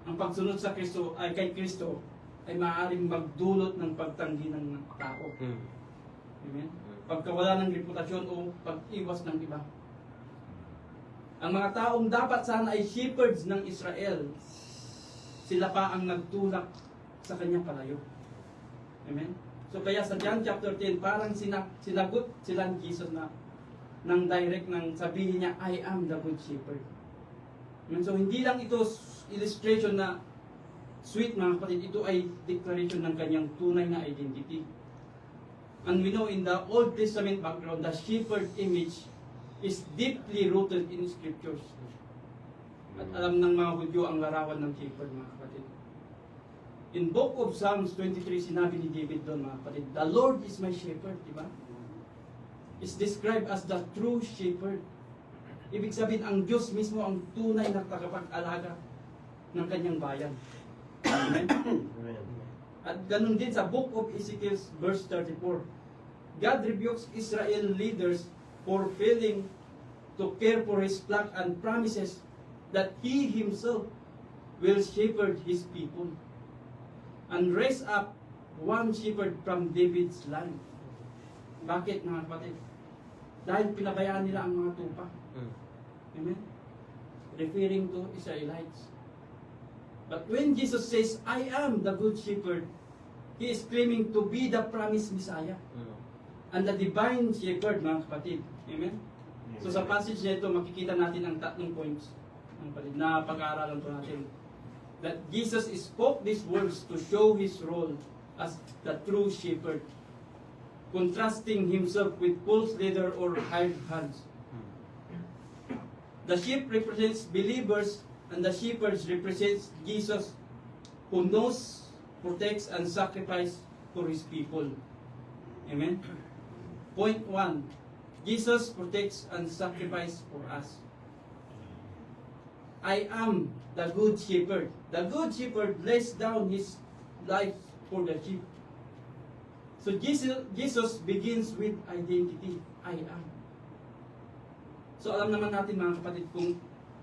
Ang pagsunod sa Kristo ay kay Kristo ay maaaring magdulot ng pagtanggi ng tao. Amen. Pagkawala ng reputasyon o pag-iwas ng iba. Ang mga taong dapat sana ay shepherds ng Israel, sila pa ang nagtulak sa kanyang palayo. Amen. So kaya sa John chapter 10, parang sinagot sila ni Jesus na ng direct nang sabihin niya, I am the good shepherd. Amen. So hindi lang ito illustration na sweet mga kapatid, ito ay declaration ng kanyang tunay na identity. And we know in the Old Testament background, the shepherd image is deeply rooted in scriptures. At alam ng mga Hudyo ang larawan ng shepherd, mga kapatid. In book of Psalms 23, sinabi ni David doon, mga kapatid, the Lord is my shepherd, di ba? Is described as the true shepherd. Ibig sabihin, ang Diyos mismo ang tunay na tagapag-alaga ng kanyang bayan. Amen? At ganun din sa book of Ezekiel verse 34. God rebukes Israel leaders for failing to care for his flock and promises that he himself will shepherd his people and raise up one shepherd from David's line. Bakit, mga kapatid? Dahil pinabayaan nila ang mga tupa. Amen? Referring to Israelites. But when Jesus says, I am the good shepherd, He is claiming to be the promised Messiah. And the divine shepherd, mga kapatid. Amen? So sa passage na ito, makikita natin ang tatlong points na pag-aaralan po natin. That Jesus spoke these words to show His role as the true shepherd, contrasting Himself with false leader or hired hands. The sheep represents believers and the shepherds represents Jesus who knows, protects, and sacrifices for His people. Amen? Point 1. Jesus protects and sacrifices for us. I am the good shepherd. The good shepherd lays down his life for the sheep. So Jesus begins with identity. I am. So alam naman natin, mga kapatid, kung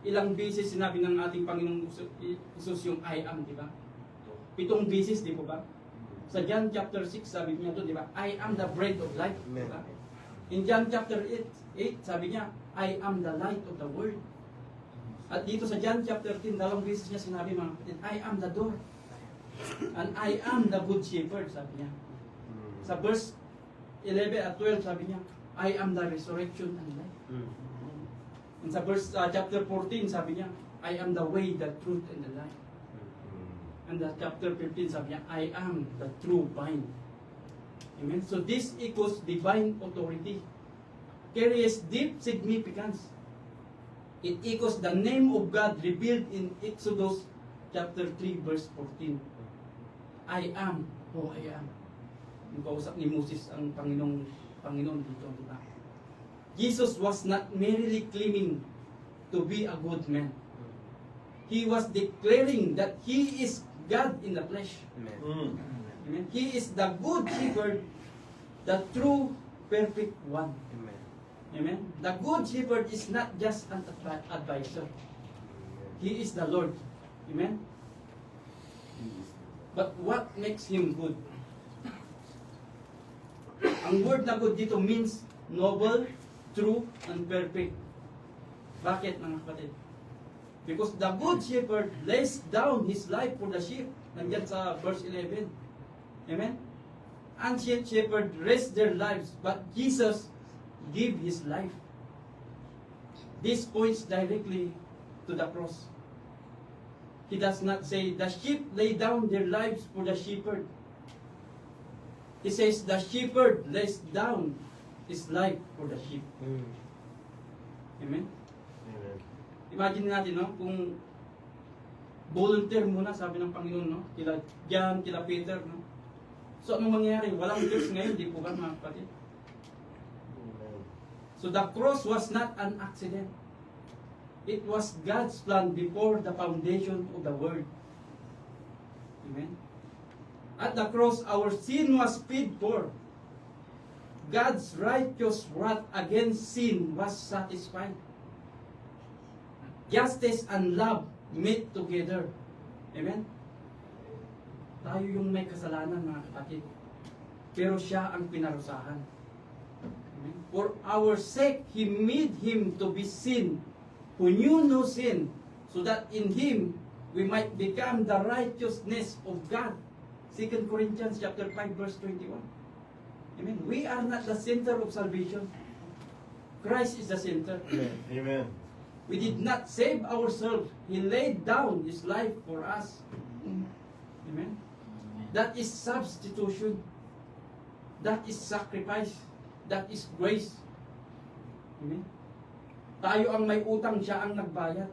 ilang beses sinabi ng ating Panginoong Isus yung I am, di ba? 7 beses, di po ba? Sa John chapter 6, sabi niya to, di ba? I am the bread of life, di ba? In John chapter 8, sabi niya, I am the light of the world. At dito sa John chapter 10, 2 beses niya sinabi, mga kapatid, I am the door. And I am the good shepherd, sabi niya. Sa verse 11 at 12, sabi niya, I am the resurrection and life. And sa verse chapter 14, sabi niya, I am the way, the truth, and the life. And the chapter 15, sabi niya, I am the true vine. Amen? So this equals divine authority. Carries deep significance. It echoes the name of God revealed in Exodus chapter 3, verse 14. I am who I am. Yung kausap ni Moses ang Panginoon dito, di ba? Jesus was not merely claiming to be a good man. He was declaring that He is God in the flesh. Amen. He is the good shepherd, the true, perfect one. Amen. The good shepherd is not just an advisor. He is the Lord. Amen. But what makes Him good? Ang word na good dito means noble, true, and perfect. Bakit, mga kapatid? Because the good shepherd lays down his life for the sheep. Nandiyan sa verse 11. Amen? ancient shepherd risked their lives, but Jesus gave his life. This points directly to the cross. He does not say, the sheep lay down their lives for the shepherd. He says, the shepherd lays down his life for the sheep. Amen? Amen. Imagine natin, no, kung volunteer muna, sabi ng Panginoon, no, kila John, kila Peter, no. So, anong mangyayari? Walang Diyos ngayon, di po ba, mga kapatid? Amen. So, the cross was not an accident. It was God's plan before the foundation of the world. Amen? At the cross, our sin was paid for. God's righteous wrath against sin was satisfied. Justice and love meet together. Amen? Tayo yung may kasalanan, mga kapatid. Pero siya ang pinarusahan. Amen? For our sake, He made Him to be sin, who knew no sin, so that in Him we might become the righteousness of God. 2 Corinthians chapter 5, verse 21. Amen? We are not the center of salvation. Christ is the center. Amen. We did not save ourselves. He laid down His life for us. Amen? That is substitution. That is sacrifice. That is grace. Amen? Tayo ang may utang, siya ang nagbayad.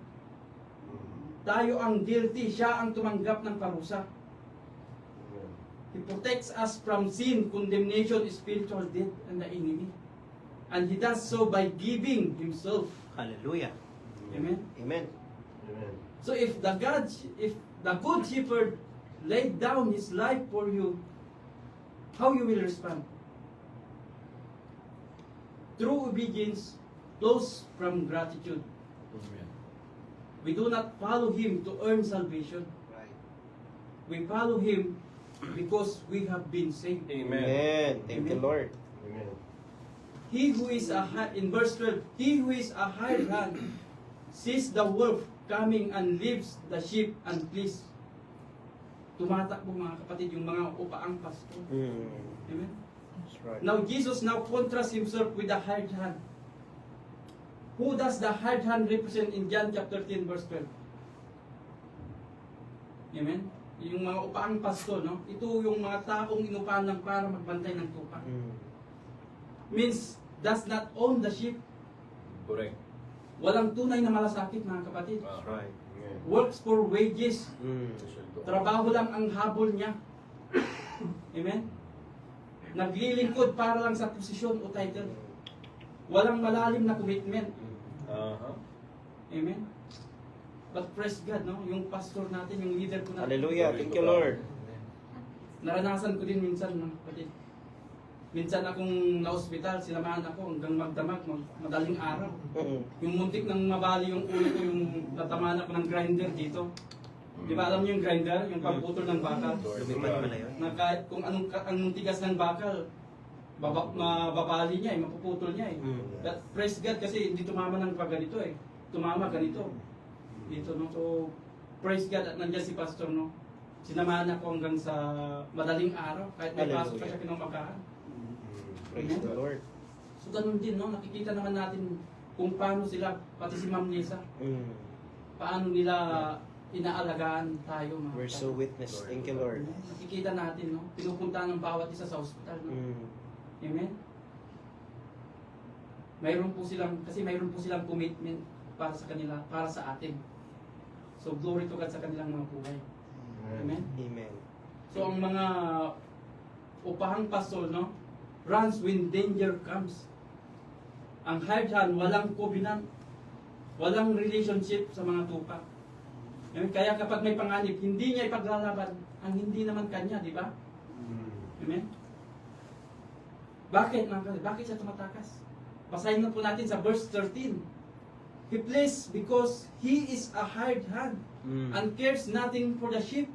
Tayo ang guilty, siya ang tumanggap ng parusa. He protects us from sin, condemnation, spiritual death, and the enemy. And He does so by giving Himself. Hallelujah. Amen? Amen. Amen. So if the good shepherd laid down his life for you, how you will respond? True obedience flows from gratitude. We do not follow Him to earn salvation. Right. We follow Him because we have been saved. Amen. Thank you, Lord. Amen. He who is in verse 12, he who is a hired hand sees the wolf coming and leaves the sheep and flees. Tumatakbo, mga kapatid, yung mga upaang pasto. Amen? That's right. Now Jesus now contrasts Himself with the hired hand. Who does the hired hand represent in John chapter 10 verse 12? Amen? Yung mga upaang pasto, no? Ito yung mga taong inupahan lang para magbantay ng tupa. Means, does not own the sheep. Correct. Walang tunay na malasakit, mga kapatid. That's right. Amen. Works for wages. Trabaho lang ang habol niya. Amen? Naglilingkod para lang sa posisyon o title. Walang malalim na commitment. Amen? But praise God, no? Yung pastor natin, yung leader ko natin. Hallelujah. Thank you, Lord. Naranasan ko din minsan, mga kapatid. Minsan akong na-hospital, sinamahan ako hanggang magdamag, madaling araw. Yung muntik nang mabali yung ulo ko, yung natamaan ako ng grinder dito. Di ba alam niyo yung grinder? Yung pagputol ng bakal. Lumipad pala yun. Na kahit kung anong tigas ng bakal, mababali niya mapuputol niya But praise God kasi hindi tumama ng pagganito Tumama ganito. Dito, no? So, praise God at nandiyan si pastor, no? Sinamahan ako hanggang sa madaling araw, kahit may pasok pa siya kinumagahan. Praise the Lord. So, ganun din, no? Nakikita naman natin kung paano sila, pati si Ma'am Nisa, paano nila inaalagaan tayo, mga We're so witness. Thank you, Lord. Nakikita natin, no? Pinupunta ng bawat isa sa ospital, no? Amen? Mayroon po silang commitment para sa kanila, para sa atin. So, glory to God sa kanilang mga buhay. Amen? Amen. So, ang mga upahang pastor, no? Runs when danger comes. Ang hired hand, walang covenant. Walang relationship sa mga tupa. Amen? Kaya kapag may panganib, hindi niya ipaglalaban ang hindi naman kanya, di ba? Amen? Bakit, mga kapatid? Bakit siya tumatakas? Basahin na po natin sa verse 13. He plays because he is a hired hand and cares nothing for the sheep.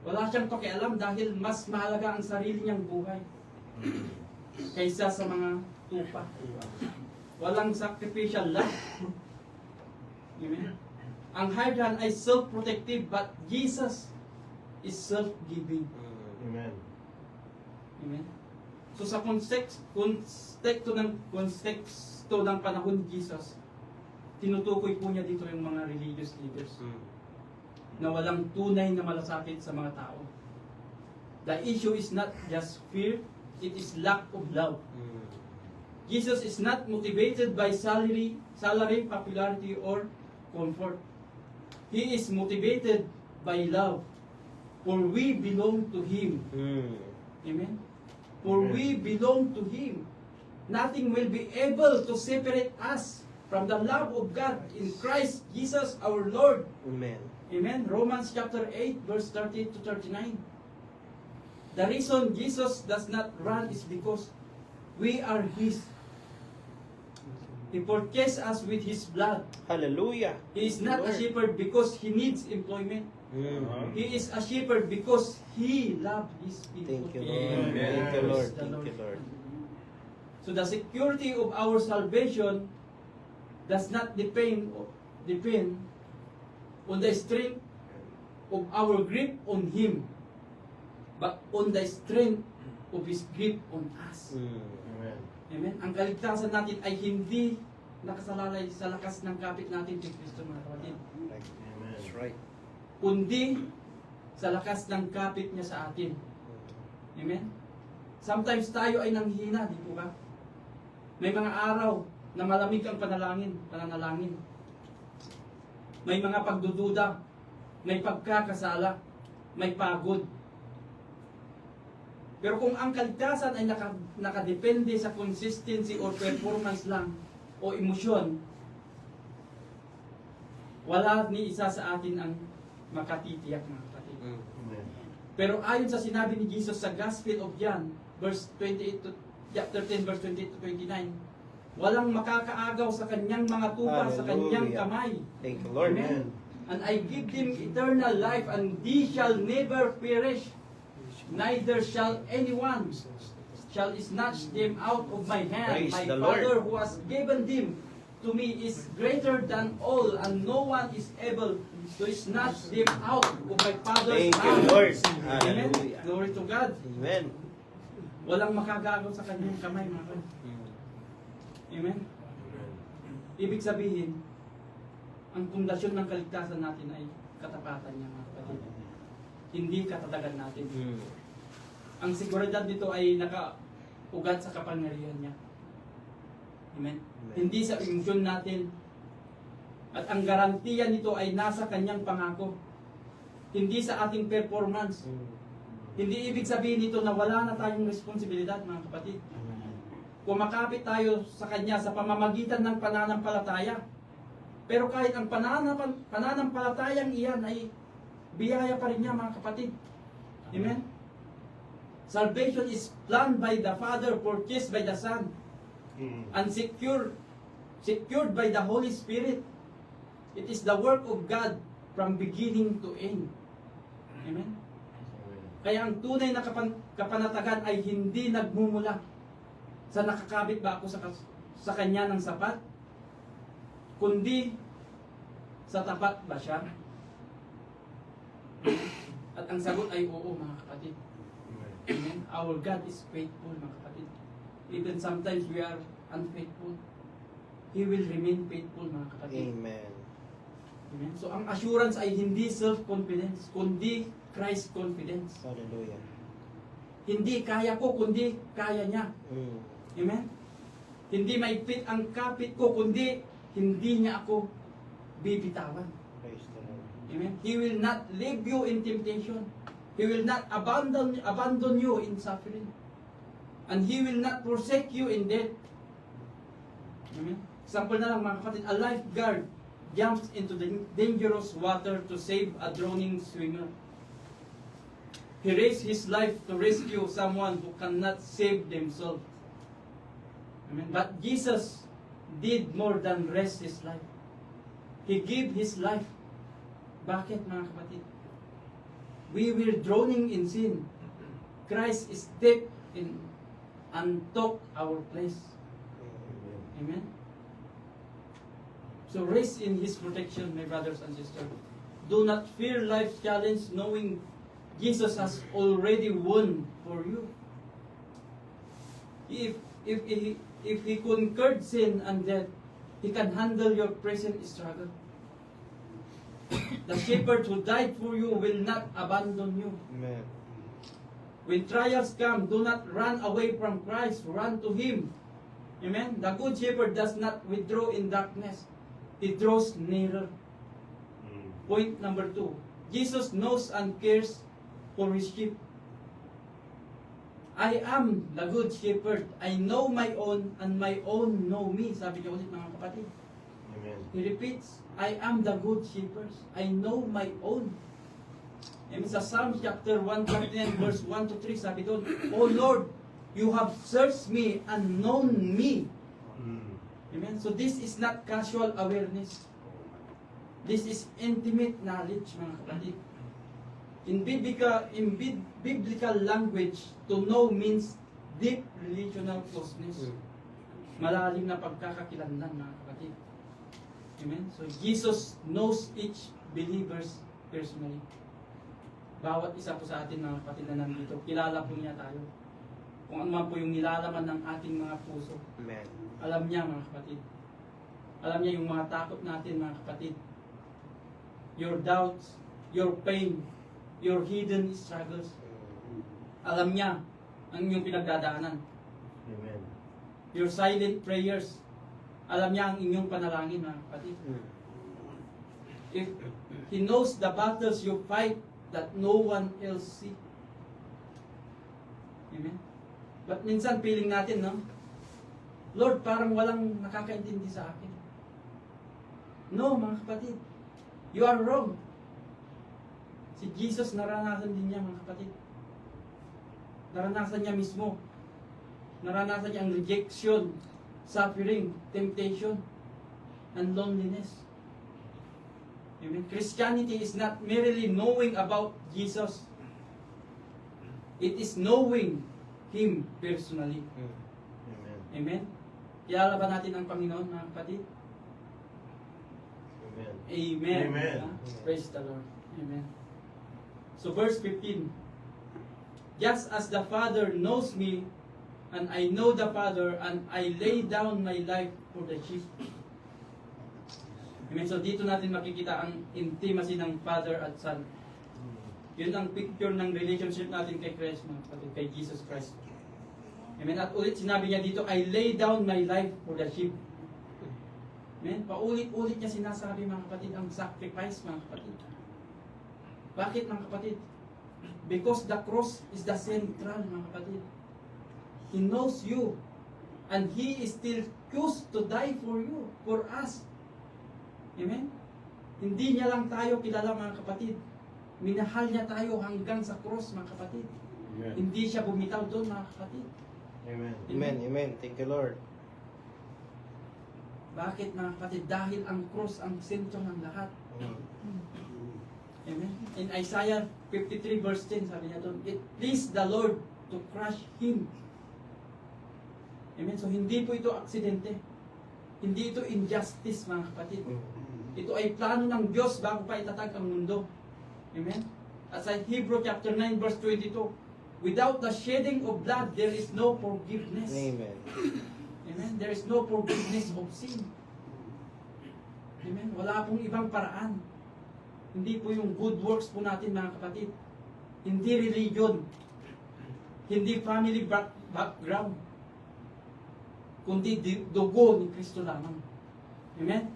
Wala siyang pakialam dahil mas mahalaga ang sarili niyang buhay kaysa sa mga tupa. Walang sacrificial love. Amen? Ang hired hand ay self-protective but Jesus is self-giving. Amen. Amen? So sa konteksto ng panahon ni Jesus, tinutukoy po niya dito yung mga religious leaders na walang tunay na malasakit sa mga tao. The issue is not just fear, it is lack of love. Jesus is not motivated by salary, popularity, or comfort. He is motivated by love. For we belong to Him. Amen? For we belong to Him. Nothing will be able to separate us from the love of God in Christ Jesus our Lord. Amen. Amen. Romans chapter 8 verse 30 to 39. The reason Jesus does not run is because we are His. He purchased us with His blood. Hallelujah. He is not a shepherd because He needs employment. He is a shepherd because He loved His people. Thank you, Lord. Amen. Thank you, Lord. Praise the Thank you, Lord. So the security of our salvation does not depend on the strength of our grip on Him, but on the strength of His grip on us. Amen. Amen? Ang kaligtasan natin ay hindi nakasalalay sa lakas ng kapit natin kay Kristo, mga kapatid, That's right. kundi sa lakas ng kapit niya sa atin. Amen? Sometimes tayo ay nanghina, di po ba? May mga araw na malamig ang pananalangin. May mga pagdududa, may pagkakasala, may pagod. Pero kung ang kaligtasan ay nakadepende sa consistency or performance lang o emosyon, wala ni isa sa atin ang makatitiyak, mga kapatid. Amen. Pero ayon sa sinabi ni Jesus sa Gospel of John, chapter 10, verse 28 to 29, walang makakaagaw sa kanyang mga tupa, sa kanyang Hallelujah. kamay. Thank you, Lord. Amen. And I give them eternal life, and they shall never perish, neither shall anyone shall snatch them out of my hand. Praise My the Father Lord. who has given them to me is greater than all, and no one is able to snatch them out of my Father's Thank you, hand. Lord. Amen. Hallelujah. Glory to God. Amen. Walang makagagaw sa kanyang kamay, mga kapatid. Amen. Ibig sabihin, ang pundasyon ng kaligtasan natin ay katapatan niya, mga kapatid. Hindi katatagan natin. Ang seguridad nito ay nakaugat sa kapangyarihan niya. Amen. Hindi sa emosyon natin. At ang garantiya nito ay nasa kanyang pangako. Hindi sa ating performance. Hindi ibig sabihin nito na wala na tayong responsibilidad, mga kapatid. Kumakapit tayo sa Kanya sa pamamagitan ng pananampalataya. Pero kahit ang pananampalatayang iyan ay biyaya pa rin niya, mga kapatid. Amen? Salvation is planned by the Father, purchased by the Son, and secured by the Holy Spirit. It is the work of God from beginning to end. Amen? Kaya ang tunay na kapanatagan ay hindi nagmumula sa nakakabit ba ako sa Kanya ng sapat, kundi sa tapat ba siya? At ang sagot ay oo, mga kapatid. Amen? Our God is faithful, mga kapatid. Even sometimes we are unfaithful, He will remain faithful, mga kapatid. Amen. Amen? So ang assurance ay hindi self-confidence, kundi Christ confidence. Hallelujah. Hindi kaya ko, kundi kaya niya. Mm. Amen? Hindi maipit ang kapit ko, kundi hindi niya ako bibitawan. Praise the Lord. Amen? He will not leave you in temptation. He will not abandon you in suffering. And He will not forsake you in death. Amen? Example na lang, mga kapatid, a lifeguard jumps into the dangerous water to save a drowning swimmer. He risks his life to rescue someone who cannot save themselves. Amen. But Jesus did more than risk His life. He gave His life. Bakit, mga kapatid? We were drowning in sin. Christ stepped in and took our place. Amen. So rest in His protection, my brothers and sisters. Do not fear life's challenge, knowing Jesus has already won for you. if he conquered sin and death, he can handle your present struggle. The shepherd who died for you will not abandon you. Amen. When trials come, do not run away from Christ, run to Him. Amen? The good shepherd does not withdraw in darkness. He draws nearer. Point number 2. Jesus knows and cares for His sheep. I am the good shepherd. I know my own and my own know me. Sabi niya ulit mga kapatid. Amen. He repeats, I am the good shepherd. I know my own. And sa Psalm chapter 139 verse 1 to 3, sabi doon, O Lord, you have searched me and known me. Amen. So this is not casual awareness. This is intimate knowledge, mga kapatid. In biblical language, to know means deep relational closeness. Malalim na pagkakakilanlan, mga kapatid. Amen. So Jesus knows each believers personally. Bawat isa po sa atin, mga kapatid na nandito, kilala po niya tayo. Kung ano man po yung nilalaman ng ating mga puso. Amen. Alam niya, mga kapatid. Alam niya yung mga takot natin, mga kapatid. Your doubts, your pain, your hidden struggles. Alam niya ang inyong pinagdadaanan. Amen. Your silent prayers. Alam niya ang inyong panalangin, mga kapatid. If He knows the battles you fight that no one else see. Amen? But minsan feeling natin, no? Lord, parang walang nakakaintindi sa akin. No, mga kapatid. You are wrong. Si Jesus naranasan din niya, mga kapatid. Naranasan niya mismo. Naranasan niya ang rejection, suffering, temptation, and loneliness. Amen. Christianity is not merely knowing about Jesus. It is knowing Him personally. Amen. Amen. Kilala ba natin ang Panginoon, mga kapatid? Amen. Amen. Amen. Praise the Lord. Amen. So verse 15. Just as the Father knows me, and I know the Father, and I lay down my life for the sheep. Amen. So dito natin makikita ang intimacy ng Father at Son. Yun ang picture ng relationship natin kay Christ, mga kapatid, kay Jesus Christ. Amen. At ulit sinabi niya dito, I lay down my life for the sheep. Amen. Paulit-ulit niya sinasabi, mga kapatid, ang sacrifice, mga kapatid. Bakit, mga kapatid? Because the cross is the central, mga kapatid. He knows you. And He is still choose to die for you, for us. Amen? Hindi niya lang tayo kilala, mga kapatid. Minahal niya tayo hanggang sa cross, mga kapatid. Amen. Hindi siya bumitaw doon, mga kapatid. Amen. Amen. Amen. Thank you, Lord. Bakit, mga kapatid? Dahil ang cross ang sentro ng lahat. Amen? In Isaiah 53 verse 10, sabi niya doon, it pleased the Lord to crush Him. Amen? So hindi po ito aksidente. Hindi ito injustice, mga kapatid. Ito ay plano ng Diyos bago pa itatag ang mundo. Amen? At sa Hebrew chapter 9 verse 22, without the shedding of blood, there is no forgiveness. Amen. Amen? There is no forgiveness of sin. Amen? Wala pong ibang paraan. Hindi po yung good works po natin, mga kapatid. Hindi religion. Hindi family background. Kundi dugo ni Kristo lamang. Amen?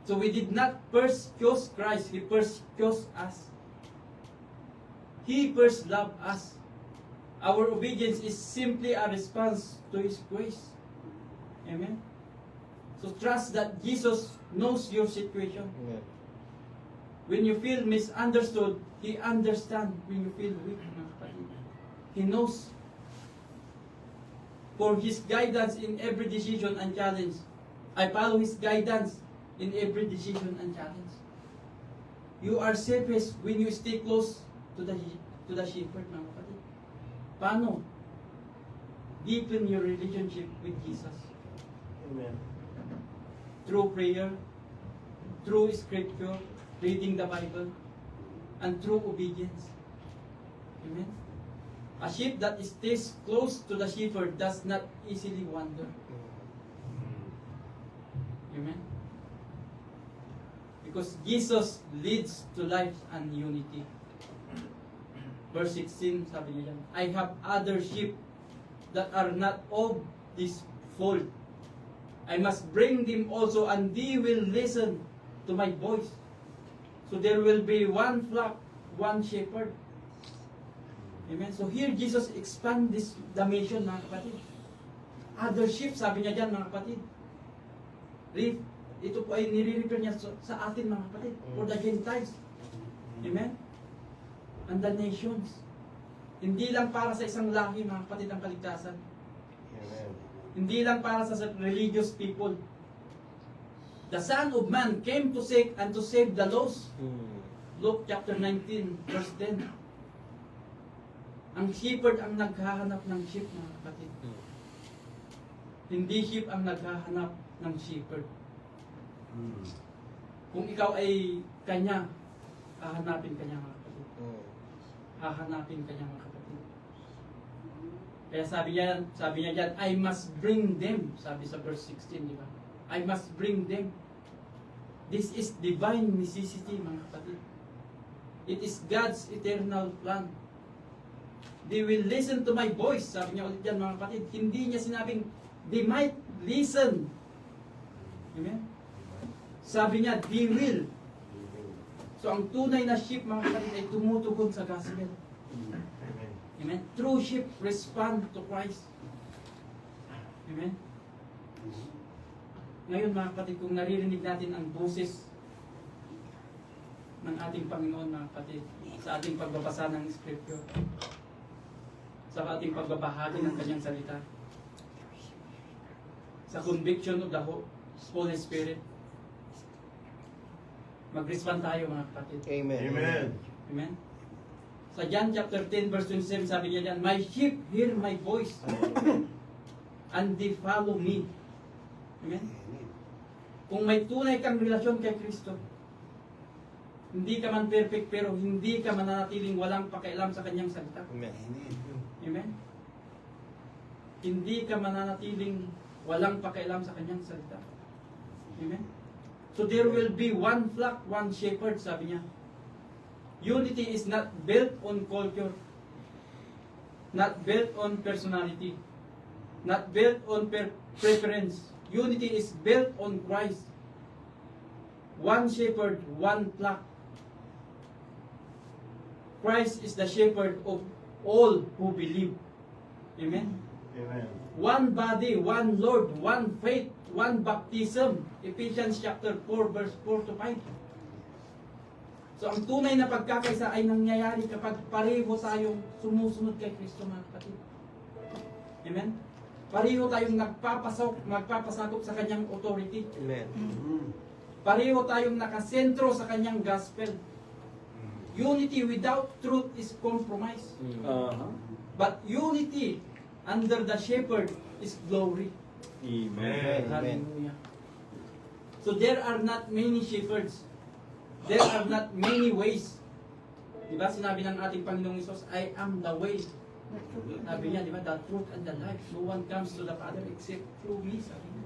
So we did not first choose Christ. He first chose us. He first loved us. Our obedience is simply a response to His grace. Amen? So trust that Jesus knows your situation. Amen. When you feel misunderstood, He understands when you feel weak, mga kapatid. He knows. For His guidance in every decision and challenge. I follow His guidance in every decision and challenge. You are safest when you stay close to the shepherd, mga kapatid. Paano? Deepen your relationship with Jesus. Amen. Through prayer, through scripture, reading the Bible, and through obedience. Amen? A sheep that stays close to the shepherd does not easily wander. Amen? Because Jesus leads to life and unity. Verse 16, sabi niya yan, I have other sheep that are not of this fold. I must bring them also, and they will listen to my voice. So there will be one flock, one shepherd. Amen? So here Jesus expand the mission, mga kapatid. Other sheep, sabi niya dyan, mga kapatid. Ito po ay nire-refer niya sa atin, mga kapatid. For the Gentiles. Amen? And the nations. Hindi lang para sa isang lahi, mga kapatid, ang kaligtasan. Amen. Hindi lang para sa religious people. The Son of Man came to seek and to save the lost. Luke chapter 19, verse 10. Ang shepherd ang naghahanap ng sheep, mga kapatid. Hindi sheep ang naghahanap ng shepherd. Kung ikaw ay kanya, hahanapin kanya, mga kapatid. Hahanapin kanya, mga kapatid. Kaya sabi niya dyan, I must bring them. Sabi sa verse 16, di ba? I must bring them. This is divine necessity, mga kapatid. It is God's eternal plan. They will listen to my voice. Sabi niya ulit dyan, mga kapatid. Hindi niya sinabing, they might listen. Amen? Sabi niya, they will. So ang tunay na sheep, mga kapatid, ay tumutugon sa gospel. Amen? True sheep respond to Christ. Amen? Ngayon, mga kapatid, kung naririnig natin ang boses ng ating Panginoon, mga kapatid, sa ating pagbabasa ng Scripture, sa ating pagbabahagi ng Kanyang salita, sa conviction of the Holy Spirit, mag-respond tayo, mga kapatid. Amen. Amen? Sa John chapter 10 verse 27, sabi niya dyan, my sheep hear my voice, and they follow me. Amen? Kung may tunay kang relasyon kay Kristo, hindi ka man perfect, pero hindi ka mananatiling walang pakialam sa Kanyang salita. Amen? Hindi ka mananatiling walang pakialam sa Kanyang salita. Amen? So there will be one flock, one shepherd, sabi niya. Unity is not built on culture, not built on personality, not built on preference. Unity is built on Christ. One shepherd, one flock. Christ is the shepherd of all who believe. Amen? Amen. One body, one Lord, one faith, one baptism. Ephesians chapter 4 verse 4 to 5. So ang tunay na pagkakaisa ay nangyayari kapag pareho tayong sumusunod kay Kristo, mga kapatid. Amen? Pareho tayong magpapasakop sa Kanyang authority. Amen. Pareho tayong nakasentro sa Kanyang gospel. Unity without truth is compromise. But unity under the shepherd is glory. Amen. Hallelujah. So there are not many shepherds. There are not many ways. Diba sinabi ng ating Panginoong Isus, I am the way. Sabi niya, diba, the truth and the life. No one comes to the Father except through me. Sabi niya.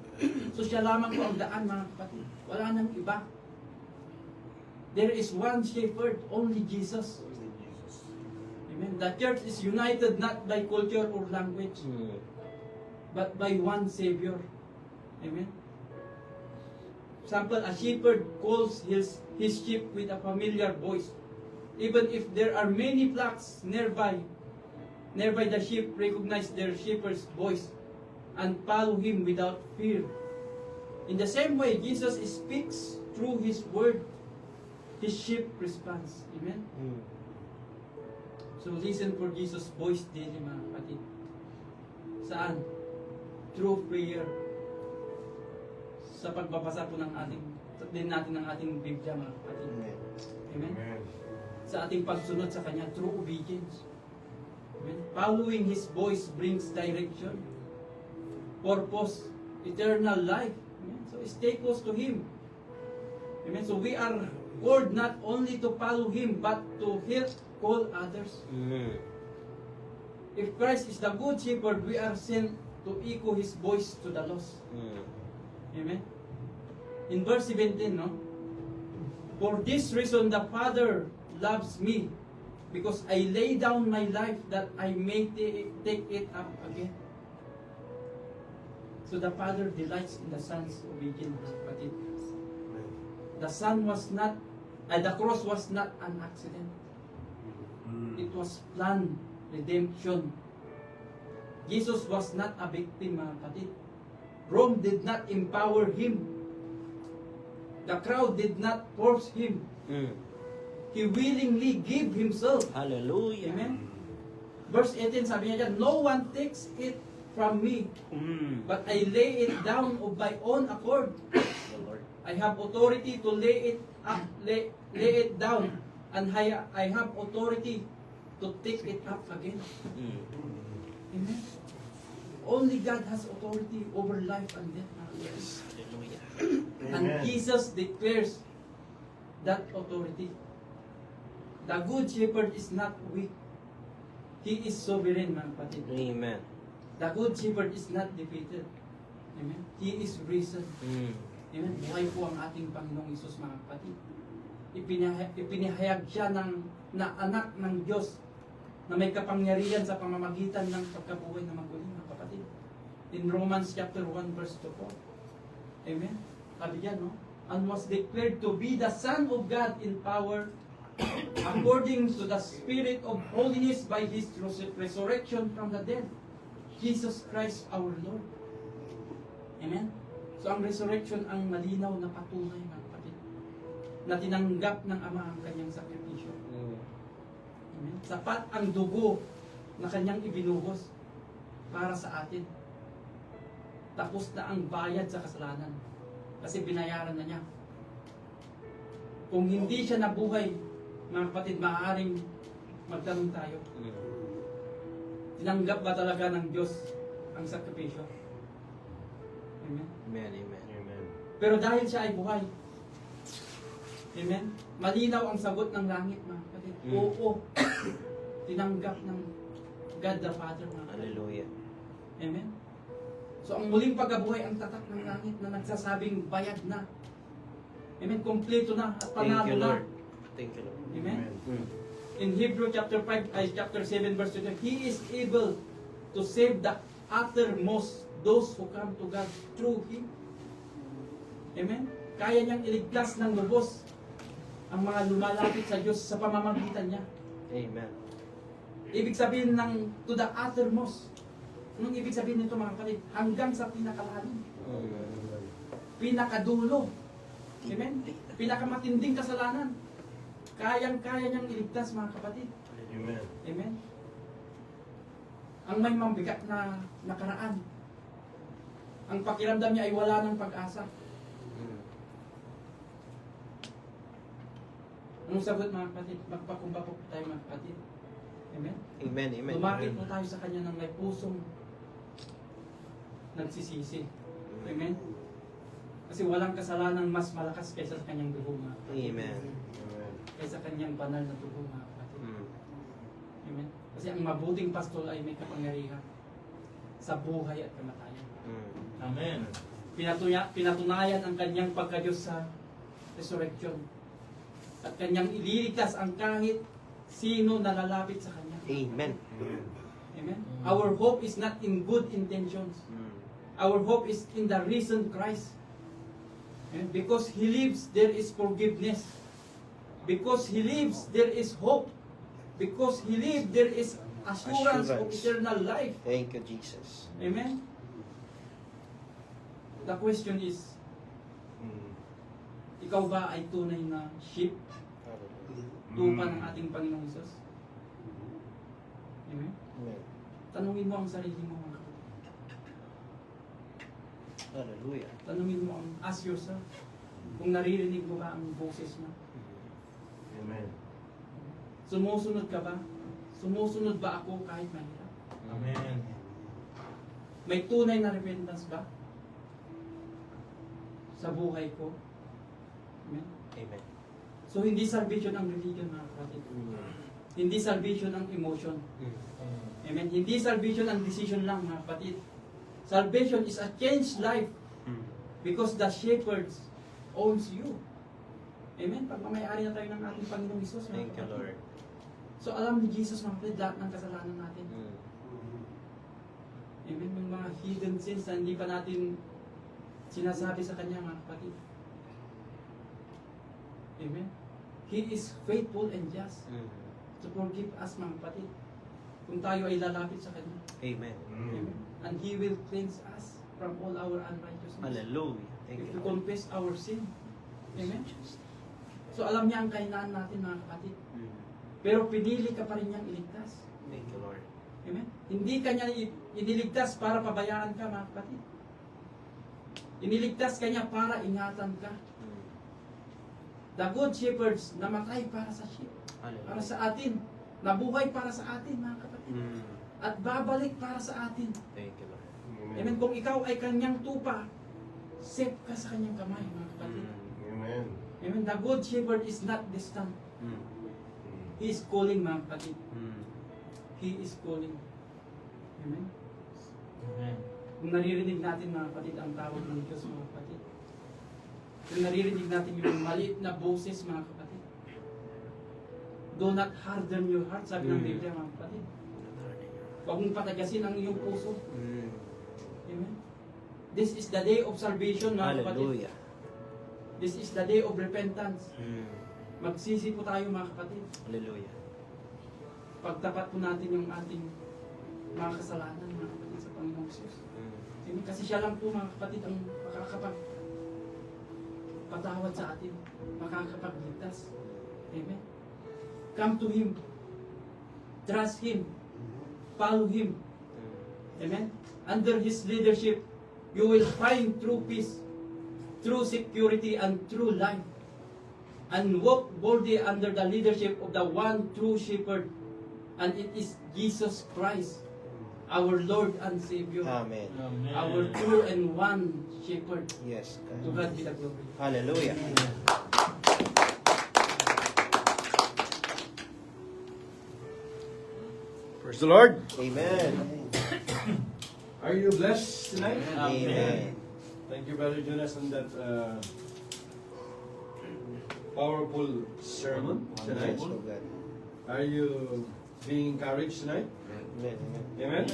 So siya lamang po ang daan, mga kapatid. Wala nang iba. There is one shepherd, only Jesus. Amen. The church is united not by culture or language, but by one Savior. Amen. Example, a shepherd calls his sheep with a familiar voice. Even if there are many flocks nearby, the sheep recognize their shepherd's voice and follow him without fear. In the same way, Jesus speaks through his word. His sheep responds. Amen? So listen for Jesus' voice daily, mga kapatid. Saan? Through prayer. Sa pagbabasa po ng natin ng ating Biblia, mga kapatid. Amen? Sa ating pagsunod sa Kanya through obedience. Amen? Following His voice brings direction, purpose, eternal life. Amen? So stay close to Him. Amen? So we are called not only to follow Him, but to help call others. If Christ is the good shepherd, we are sent to echo His voice to the lost. Amen? In verse 17, no? For this reason the Father loves me, because I lay down my life that I may take it up again. So the Father delights in the Son's obedience. The Son was not, the cross was not an accident. It was planned redemption. Jesus was not a victim, mga kapatid. Rome did not empower Him. The crowd did not force Him. He willingly gave Himself. Hallelujah. Amen? Verse 18, sabi niya dyan, no one takes it from me, but I lay it down of my own accord. The Lord. I have authority to lay it up, lay it down, and I have authority to take it up again. Amen? Only God has authority over life and death. Yes. Hallelujah. And Jesus declares that authority. The good shepherd is not weak. He is sovereign, mga kapatid. Amen. The good shepherd is not defeated. Amen. He is risen. Amen. Buhay po ang ating Panginoong Isus, mga kapatid. Ipinahayag siya na anak ng Diyos na may kapangyarihan sa pamamagitan ng pagkabuhay na maguling, mga kapatid. In Romans chapter 1 verse 2. Amen. Sabi diyan, no? And was declared to be the Son of God in power according to the Spirit of holiness by His resurrection from the dead. Jesus Christ our Lord. Amen. So ang resurrection ang malinaw na patunay, mga kapatid, na tinanggap ng Ama ang kanyang sakripisyo. Amen. Sapat ang dugo na kanyang ibinuhos para sa atin. Tapos na ang bayad sa kasalanan. Kasi binayaran na niya. Kung hindi siya nabuhay, mga kapatid, maaaring magtanong tayo. Tinanggap ba talaga ng Diyos ang sakripisyo? Amen. Amen. Amen. Pero dahil siya ay buhay, amen, malinaw ang sagot ng langit, mga kapatid. Oo, tinanggap ng God the Father, mga kapatid. Hallelujah. Amen. So ang muling pagkabuhay ang tatak ng langit na nagsasabing bayad na. Amen. Kompleto na at Thank panalo you, na. Lord. Thank you, Lord. Amen. In Hebrew chapter 7 verse 2, He is able to save the uttermost those who come to God through Him. Amen. Kaya niyang iligtas ng lubos ang mga lumalapit sa Diyos sa pamamagitan niya. Amen. Ibig sabihin ng to the uttermost. Anong ibig sabihin nito, mga kapatid? Hanggang sa pinakalalim. Pinakadulo. Amen? Pinakamatinding kasalanan. Kayang-kaya niyang iligtas, mga kapatid. Amen. Amen? Ang may mabigat na nakaraan. Ang pakiramdam niya ay wala ng pag-asa. Anong sagot, mga kapatid? Magpakumba po tayo, mga kapatid. Amen? Amen. Amen. Lumapit po tayo sa Kanya ng may pusong nagsisisi. Amen? Kasi walang kasalanan mas malakas kaysa sa Kanyang dugo, mga kapatid. Amen. Kaysa Kanyang banal na dugo, mga kapatid. Amen? Kasi ang mabuting pastol ay may kapangyarihan sa buhay at kamatayan. Amen. Pinatunayan ang Kanyang pagka-Diyos sa resurrection. At Kanyang ililigtas ang kahit sino na lalapit sa Kanya. Amen. Amen? Our hope is not in good intentions. Our hope is in the risen Christ. Amen? Because He lives, there is forgiveness. Because He lives, there is hope. Because He lives, there is assurance of eternal life. Thank you, Jesus. Amen? The question is, ikaw ba ay tunay na sheep? Tupa ng ating Panginoong Isus? Amen? Amen. Tanungin mo ang sarili mo, mga kapatid. Hallelujah. Tanungin mo ask yourself, kung naririnig mo ba ang boses mo. Amen. Sumusunod ka ba? Sumusunod ba ako kahit mahirap? Amen. May tunay na repentance ba? Sa buhay ko? Amen? Amen. So hindi salvation ang religion, mga kapatid. Hindi salvation ang emotion. Amen. Hindi salvation ang decision lang, mga kapatid. Salvation is a changed life because the shepherd owns you. Amen. Pagmamayari na tayo ng ating Panginoong Isus, mga Thank you, kapatid. Lord. So alam ni Jesus, mga kapatid, lahat ng kasalanan natin. Amen. Yung mga hidden sins na hindi pa natin sinasabi sa Kanya, mga kapatid. Amen. He is faithful and just to forgive us, mga kapatid. Kung tayo ay lalapit sa Kanya. Amen. Amen. And He will cleanse us from all our unrighteousness. Hallelujah. Thank If you, we Lord. confess our sin. Amen. So alam niya ang kahinaan natin, mga kapatid. Pero pinili ka pa rin niyang iligtas. Thank you, Lord. Amen. Hindi ka niya iniligtas para pabayaan ka, mga kapatid. Iniligtas ka niya para ingatan ka. The good shepherds namatay para sa sheep. Para sa atin. Nabuhay para sa atin, mga kapatid. At babalik para sa atin. Thank you, Lord. Amen. Kung ikaw ay kanyang tupa, safe ka sa kanyang kamay, mga kapatid. Amen. Amen. The good shepherd is not distant. He is calling, mga kapatid. He is calling. Amen. Kung naririnig natin, mga kapatid, ang tawag ng Diyos, mga kapatid. Kung naririnig natin yung maliit na boses, mga kapatid. Do not harden your heart, sabi ng Biblia, mga kapatid. Huwag mong patagasin ang iyong puso. Amen. This is the day of salvation, mga kapatid. Hallelujah. This is the day of repentance. Magsisi po tayo, mga kapatid. Hallelujah. Pagtapat po natin yung ating mga kasalanan, mga kapatid, sa Panginoong Jesus. Amen. Kasi siya lang po, mga kapatid, ang makakapagpatawad sa atin, makakapagligtas. Amen. Come to Him. Trust Him. Follow Him. Amen. Under His leadership, you will find true peace, true security, and true life. And walk boldly under the leadership of the one true shepherd. And it is Jesus Christ, our Lord and Savior. Amen. Our true and one shepherd. Yes, To God. God be the glory. Hallelujah. Praise the Lord. Amen. Are you blessed tonight? Amen. Thank you, Brother Jonas, on that powerful sermon tonight. So good. Are you being encouraged tonight? Amen. Amen?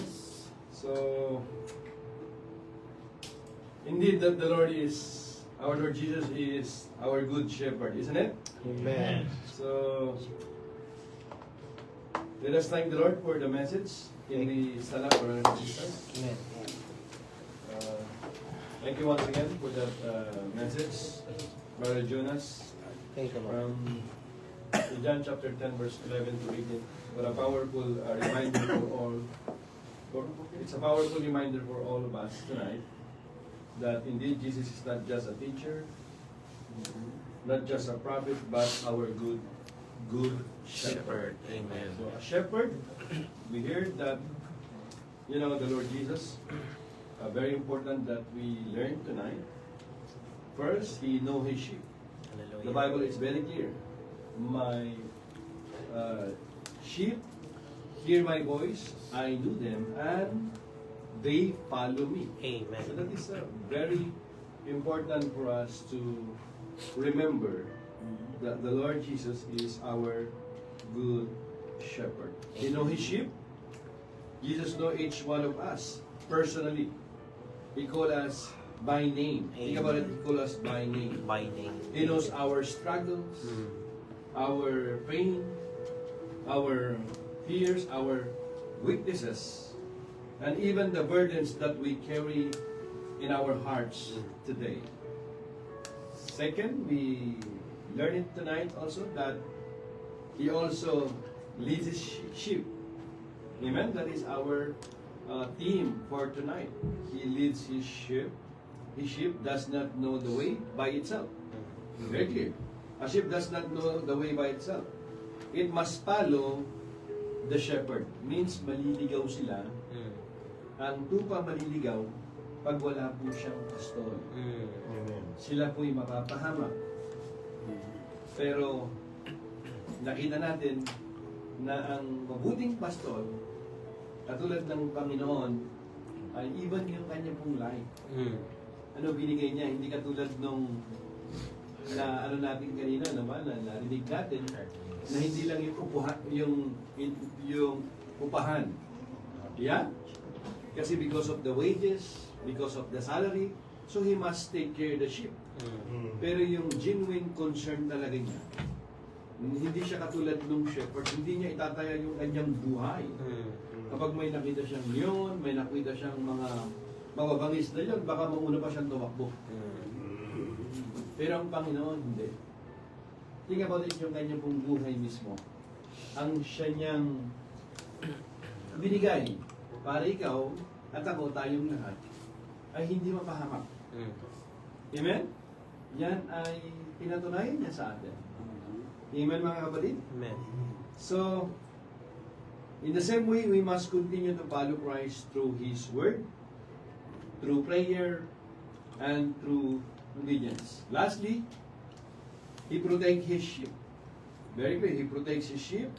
So, indeed, that the Lord is, our Lord Jesus is our good shepherd, isn't it? Amen. So, let us thank the Lord for the message. Can we stand up for our sisters? Amen. Thank you once again for that message, Brother Jonas, Thank you, Lord. from John chapter 10, verse 11 to 18. What a powerful reminder for all. It's a powerful reminder for all of us tonight that indeed Jesus is not just a teacher, not just a prophet, but our good shepherd. Amen. So a shepherd, we heard that, the Lord Jesus, very important that we learn tonight. First, He knows His sheep. Hallelujah. The Bible is very clear. My sheep hear my voice, I know them, and they follow me. Amen. So that is very important for us to remember that the Lord Jesus is our good shepherd. He knows His sheep. Jesus knows each one of us personally. He calls us by name. Think about it, He calls us by name. By name. He knows our struggles, our pain, our fears, our weaknesses, and even the burdens that we carry in our hearts today. Second, we learn it tonight also that He also leads His sheep. Amen? That is our theme for tonight. He leads His sheep. His sheep does not know the way by itself. Very clear. A sheep does not know the way by itself. It must follow the shepherd. Means maliligaw sila. Ang tupa maliligaw pag wala po siyang pastor. Sila po'y mapapahamak. Pero nakita natin na ang mabuting pastor, katulad ng Panginoon, ay even yung kanya pong life. Ano binigay niya, hindi katulad nung na ano natin kanina naman, na narinig natin, na hindi lang yung upuhan, yung upahan. Yeah? Kasi because of the wages, because of the salary, so he must take care of the sheep. Pero yung genuine concern talaga niya, hindi siya katulad ng shepherd, hindi niya itataya yung kanyang buhay. Kapag may nakita siyang leon, may nakita siyang mga mababangis na yun, baka mauna pa siyang tumakbo. Pero ang Panginoon, hindi. Think about it, yung kanyang pong buhay mismo. Ang siya niyang binigay para ikaw at ako, tayong lahat, ay hindi mapahamak. Amen? Yan ay pinatunayan niya sa atin. Amen, mga kapatid? Amen. So, in the same way, we must continue to follow Christ through His Word, through prayer, and through obedience. Lastly, He protects His sheep. Very clear, He protects His sheep.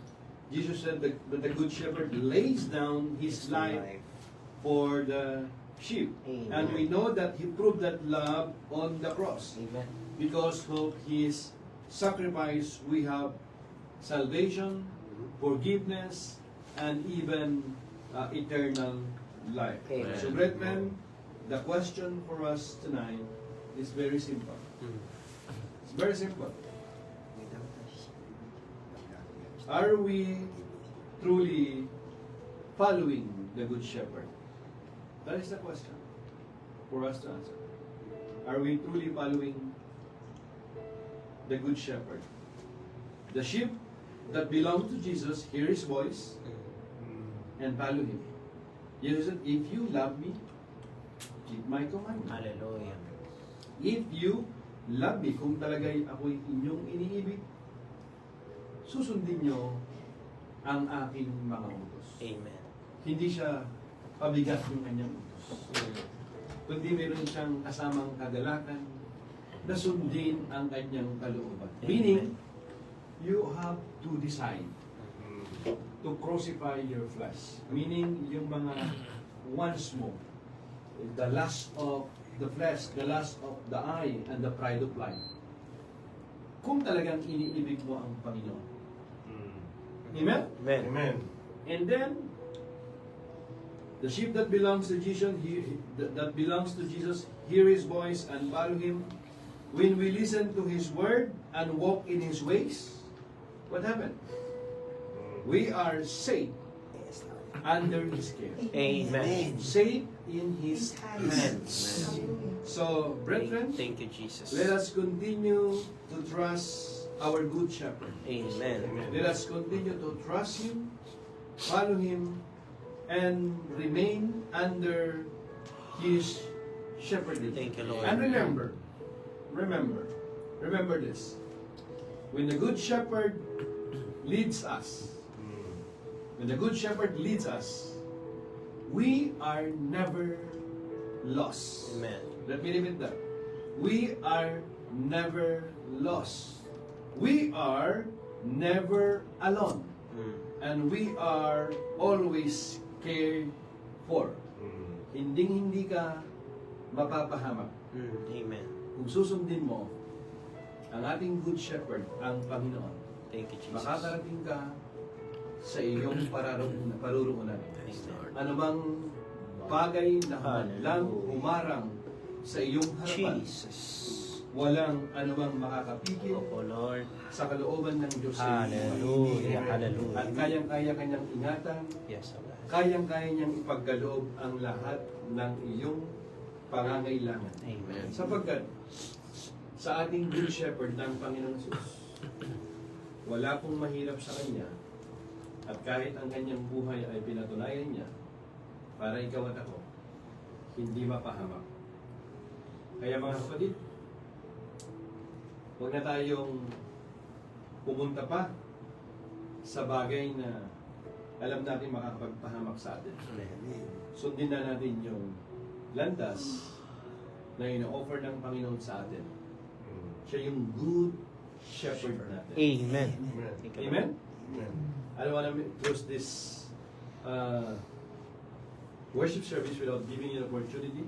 Jesus said that the Good Shepherd lays down His life for the sheep. Amen. And we know that He proved that love on the cross. Amen. Because of His sacrifice, we have salvation, forgiveness, and even eternal life. Amen. So, brethren, the question for us tonight is very simple. It's very simple. Are we truly following the Good Shepherd? That is the question for us to answer. Are we truly following the Good Shepherd? The sheep that belong to Jesus hear His voice and follow Him. Jesus said, if you love me, keep my commandments. Hallelujah. If you love me, kung talaga'y ako'y inyong iniibig, susundin nyo ang aking mga utos. Amen. Hindi siya pabigat yung kanyang utos. Kundi meron siyang kasamang kagalakan na sundin ang kanyang kalooban. Meaning, you have to decide to crucify your flesh. Meaning, yung mga wants mo, the lust of the flesh, the lust of the eye, and the pride of life. Kung talagang iniibig mo ang Panginoon. Amen? Amen. And then, the sheep that belongs to Jesus, hear His voice and follow Him. When we listen to His word and walk in His ways, what happened? We are safe under His care. Amen. Safe in His hands. So, brethren, Thank you, Jesus. let us continue to trust our Good Shepherd. Amen. Let us continue to trust Him, follow Him, and remain under His shepherding. Thank you, Lord. And remember this. When the Good Shepherd leads us, we are never lost. Amen. Let me repeat that. We are never lost. We are never alone. And we are always cared for. Hindi ka mapapahamak. Amen. Kung susundin mo ang ating Good Shepherd, ang Panginoon, Thank you, Jesus. makakarating ka sa iyong paruroonan. Amen. Ano bang bagay na hadlang umarang sa iyong harapan, Jesus. walang anumang makakapigil Opo, Lord. sa kalooban ng Diyos. Hallelujah. Hallelujah. At kayang-kaya kanyang ingatan, Yes, Lord. kayang-kaya niyang ipagkaloob ang lahat ng iyong pangangailangan. Amen. Sapagkat sa ating Good Shepherd ng Panginoon Jesus, wala pong mahirap sa Kanya, at kahit ang kanyang buhay ay pinatunayan niya para ikaw at ako, hindi mapahamak. Kaya mga kapatid, huwag na tayong pumunta pa sa bagay na alam natin makakapagpahamak sa atin. Sundin na natin yung landas na ino-offer ng Panginoon sa atin. Siya yung Good Shepherd natin. Amen. Amen? I don't want to close this worship service without giving you an opportunity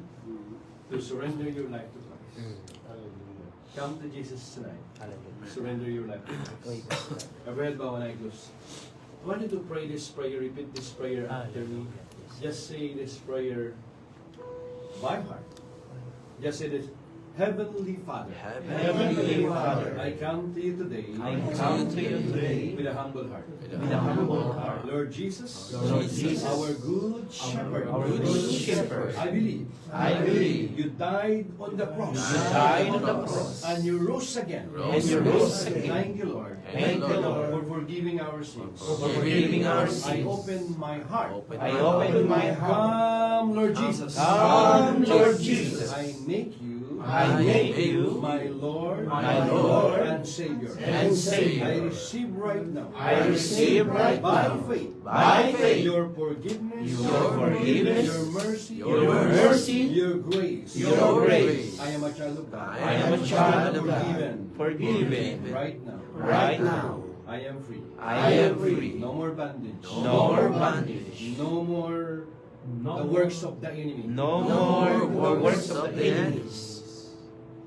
to surrender your life to Christ. Come to Jesus tonight. Surrender your life to Christ. Every head bow and eye closed. I want you to pray this prayer, repeat this prayer after me. Just say this prayer by heart. Just say this. Heavenly Father, Heavenly Father, I come to you today, I come to you today with a humble heart. with a humble heart. Lord Jesus, Lord Jesus, our good shepherd, our good shepherd, I believe you died on the cross, you died on the cross, and you rose again. and you rose again. Thank you, Lord, Thank you, Lord, for forgiving our sins. for forgiving our I sins. open my heart. I open my heart. Come, Lord Jesus. Come, Lord Jesus. I make you my Lord, and Savior. And Savior. I receive right now. I receive right by now, faith. by faith, Your forgiveness. your forgiveness, Your mercy. your mercy, Your grace. your grace. I am a child of God. I am a child of Forgiven. God, forgiven. Right now. Right now, I am free. I am free. No more bondage. No more bondage. No more the works of the enemy. No more works of the enemies.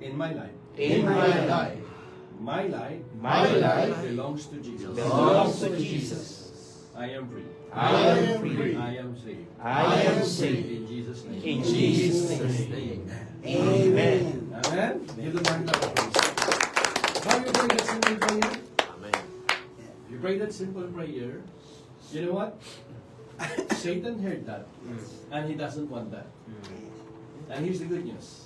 In my life. In my life, My life. my life Belongs to Jesus. belongs to Jesus. I am free. I am free. I am saved. I am saved. In Jesus' name. In Jesus' name. Amen. Amen. Give the Lord the praise. How you pray that simple prayer? You pray that simple prayer. You know what? Satan heard that, and he doesn't want that. And here's the good news.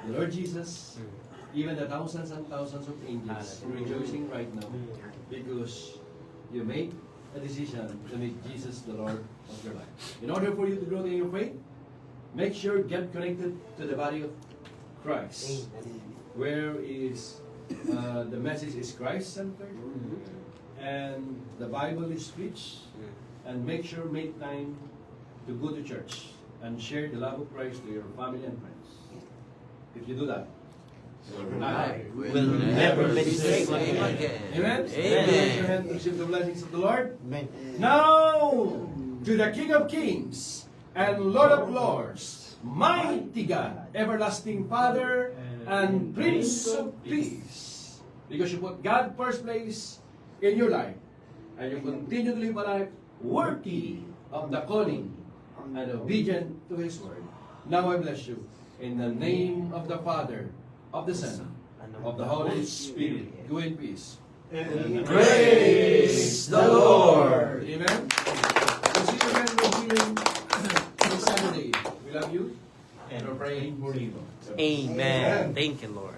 The Lord Jesus, even the thousands and thousands of angels rejoicing right now because you make a decision to make Jesus the Lord of your life. In order for you to grow in your faith, make sure get connected to the body of Christ, where is the message is Christ-centered, and the Bible is preached, and make sure make time to go to church and share the love of Christ to your family and friends. If you do that, your life Will never be the same again. Amen? Amen. Raise your hand to receive the blessings of the Lord. Amen. Now, to the King of Kings and Lord of Lords, mighty God, everlasting Father, and Prince of Peace. Because you put God first place in your life, and you continue to live a life worthy of the calling and obedient to His word. Now I bless you in the name of the Father, of the Son, of the Holy Spirit. Go in peace. Praise the Lord. Amen. We'll see you again this Saturday. We love you and we're praying for you. Amen. Thank you, Lord.